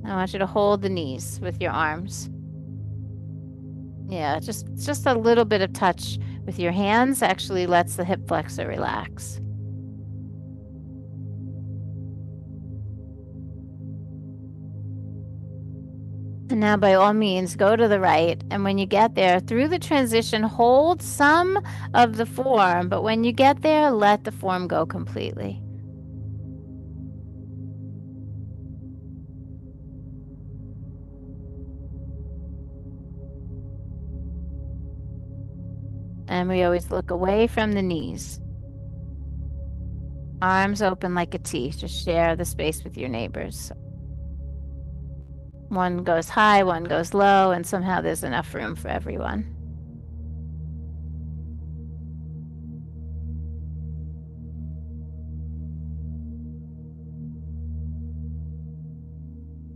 I want you to hold the knees with your arms. Yeah, just a little bit of touch with your hands actually lets the hip flexor relax. And now by all means, go to the right. And when you get there, through the transition, hold some of the form. But when you get there, let the form go completely. And we always look away from the knees. Arms open like a T. Just share the space with your neighbors. One goes high, one goes low, and somehow there's enough room for everyone.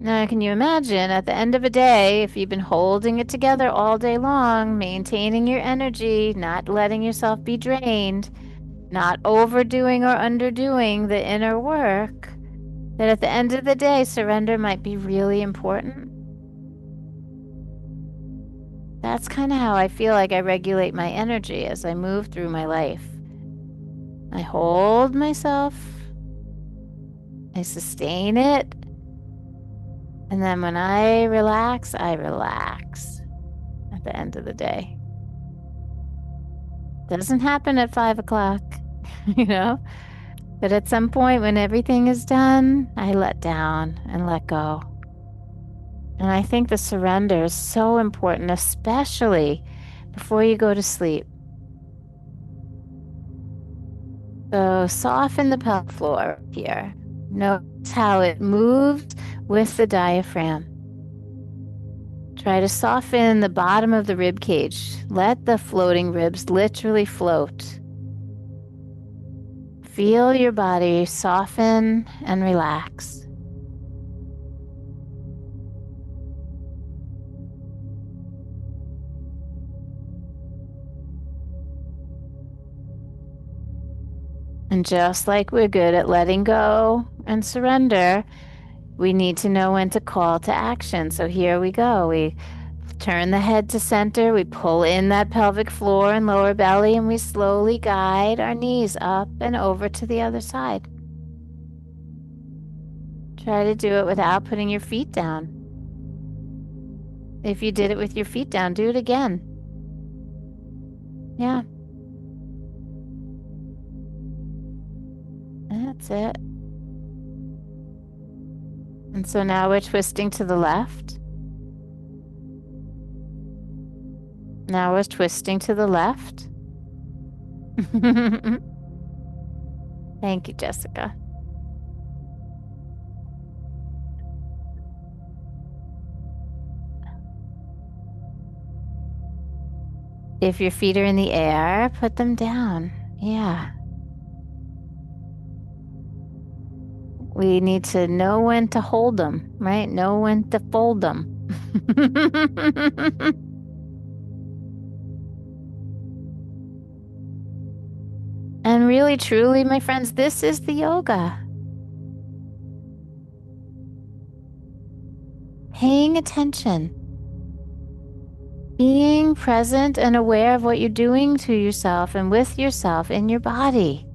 Now, can you imagine at the end of a day, if you've been holding it together all day long, maintaining your energy, not letting yourself be drained, not overdoing or underdoing the inner work, that at the end of the day, surrender might be really important? That's kind of how I feel like I regulate my energy as I move through my life. I hold myself, I sustain it, and then when I relax at the end of the day. Doesn't happen at 5 o'clock, you know? But at some point when everything is done, I let down and let go. And I think the surrender is so important, especially before you go to sleep. So soften the pelvic floor here. Notice how it moves with the diaphragm. Try to soften the bottom of the rib cage. Let the floating ribs literally float. Feel your body soften and relax. And just like we're good at letting go and surrender, we need to know when to call to action. So here we go. We turn the head to center, we pull in that pelvic floor and lower belly, and we slowly guide our knees up and over to the other side. Try to do it without putting your feet down. If you did it with your feet down, do it again. Yeah. That's it. And so now we're twisting to the left. Now we're twisting to the left. Thank you, Jessica. If your feet are in the air, put them down. Yeah. We need to know when to hold them, right? Know when to fold them. And really, truly, my friends, this is the yoga. Paying attention, being present and aware of what you're doing to yourself and with yourself in your body.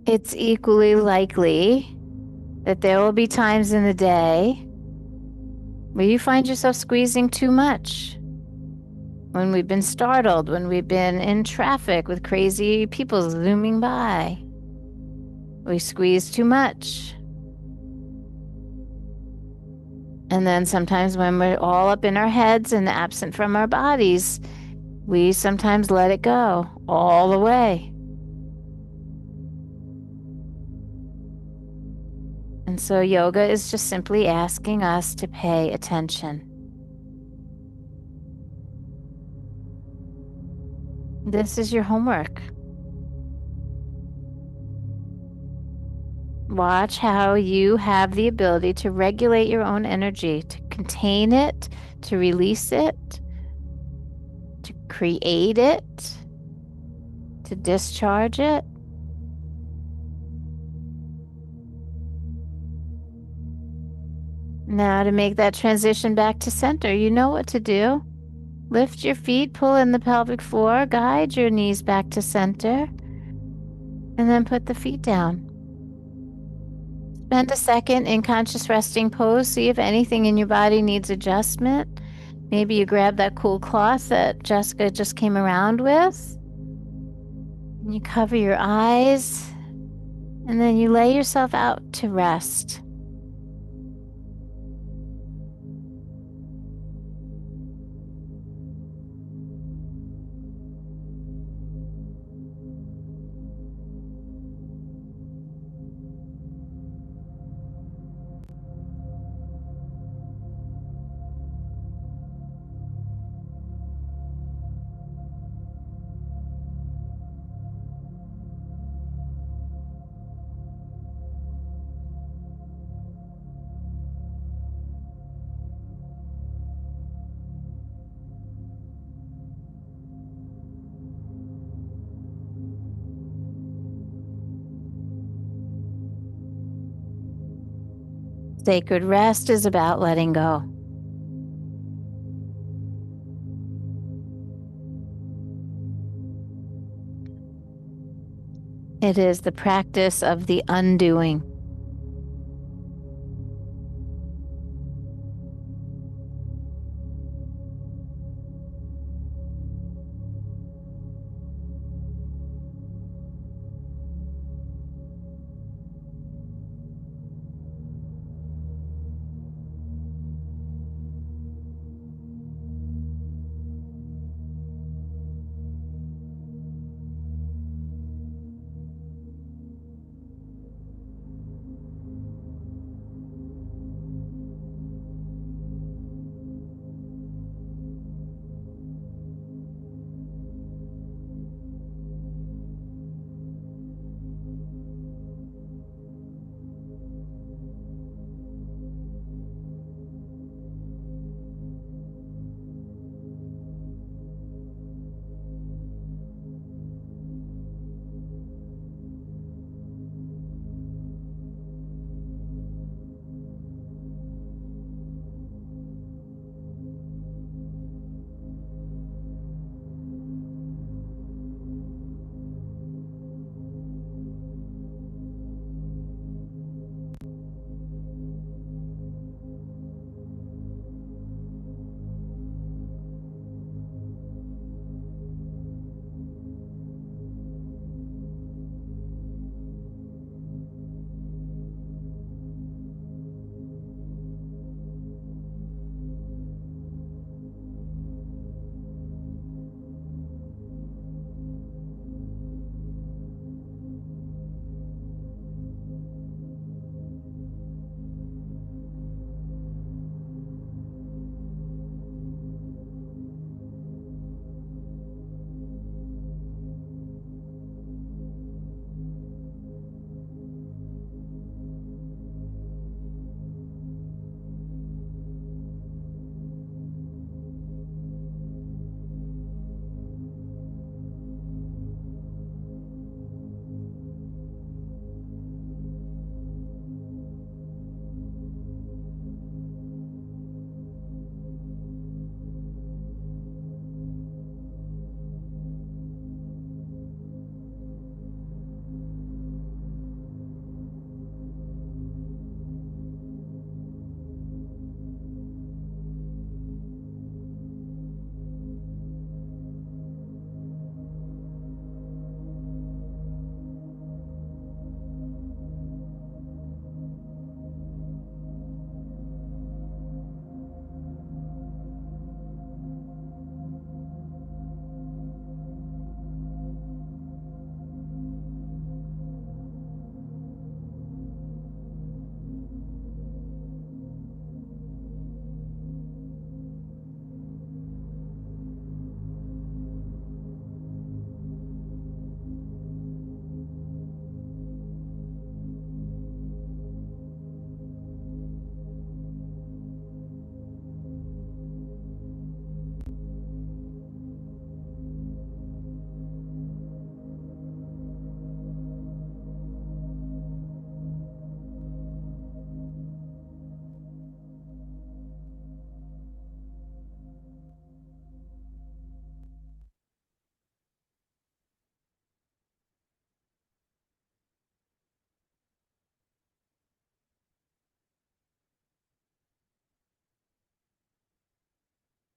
It's equally likely that there will be times in the day where you find yourself squeezing too much. When we've been startled, when we've been in traffic with crazy people zooming by, we squeeze too much. And then sometimes when we're all up in our heads and absent from our bodies, we sometimes let it go all the way. And so yoga is just simply asking us to pay attention. This is your homework. Watch how you have the ability to regulate your own energy, to contain it, to release it, to create it, to discharge it. Now to make that transition back to center, you know what to do. Lift your feet, pull in the pelvic floor, guide your knees back to center, and then put the feet down. Spend a second in conscious resting pose. See if anything in your body needs adjustment. Maybe you grab that cool cloth that Jessica just came around with. And you cover your eyes, and then you lay yourself out to rest. Sacred rest is about letting go. It is the practice of the undoing.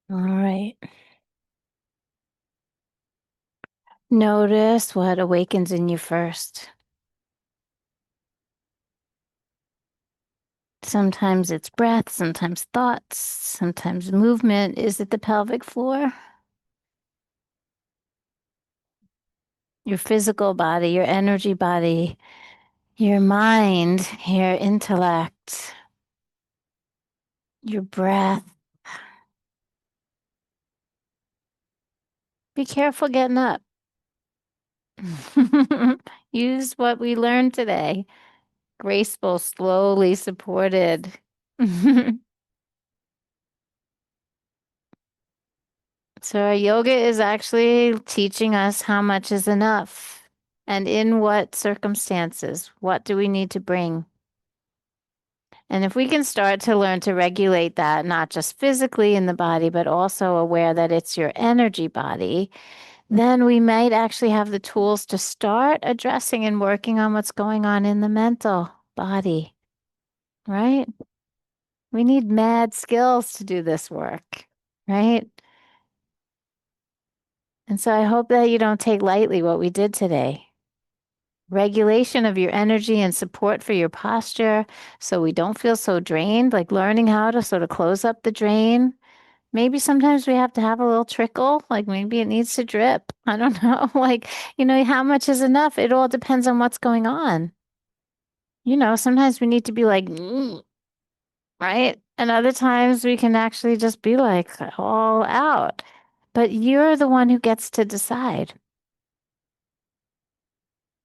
All right. Notice what awakens in you first. Sometimes it's breath, sometimes thoughts, sometimes movement. Is it the pelvic floor? Your physical body, your energy body, your mind, your intellect, your breath. Be careful getting up. Use what we learned today. Graceful, slowly supported. So, our yoga is actually teaching us how much is enough and in what circumstances. What do we need to bring? And if we can start to learn to regulate that, not just physically in the body, but also aware that it's your energy body, then we might actually have the tools to start addressing and working on what's going on in the mental body, right? We need mad skills to do this work, right? And so I hope that you don't take lightly what we did today. Regulation of your energy and support for your posture so we don't feel so drained, like learning how to sort of close up the drain. Maybe sometimes we have to have a little trickle, like maybe it needs to drip. I don't know. Like, how much is enough? It all depends on what's going on. Sometimes we need to be like, right? And other times we can actually just be like all out. But you're the one who gets to decide.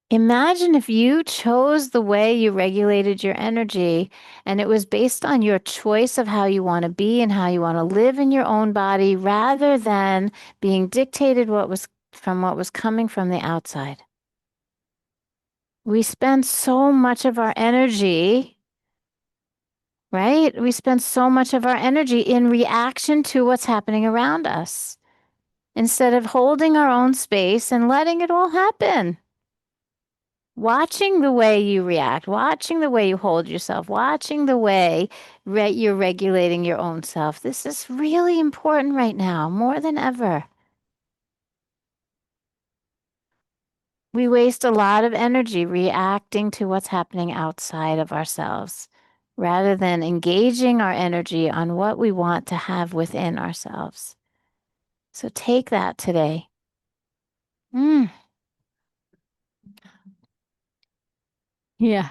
Imagine if you chose the way you regulated your energy and it was based on your choice of how you want to be and how you want to live in your own body rather than being dictated what was coming from the outside. We spend so much of our energy, right? We spend so much of our energy in reaction to what's happening around us instead of holding our own space and letting it all happen. Watching the way you react, watching the way you hold yourself, watching the way you're regulating your own self. This is really important right now, more than ever. We waste a lot of energy reacting to what's happening outside of ourselves rather than engaging our energy on what we want to have within ourselves. So take that today. Mm, yeah.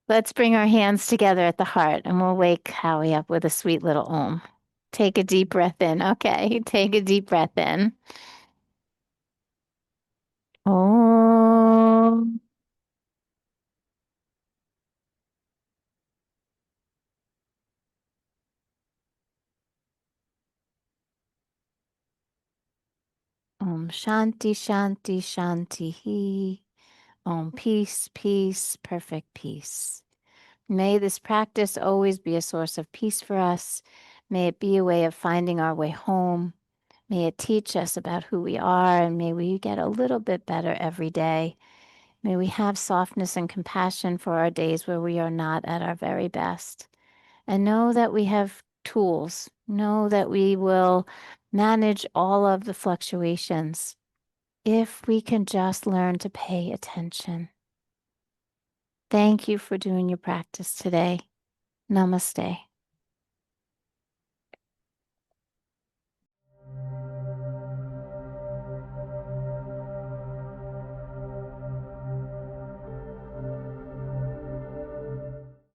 Let's bring our hands together at the heart and we'll wake Howie up with a sweet little om. Take a deep breath in. Okay, take a deep breath in. Om. Om Shanti Shanti Shanti He. Om Peace Peace Perfect Peace. May this practice always be a source of peace for us. May it be a way of finding our way home. May it teach us about who we are, and may we get a little bit better every day. May we have softness and compassion for our days where we are not at our very best. And know that we have tools. Know that we will manage all of the fluctuations if we can just learn to pay attention. Thank you for doing your practice today. Namaste.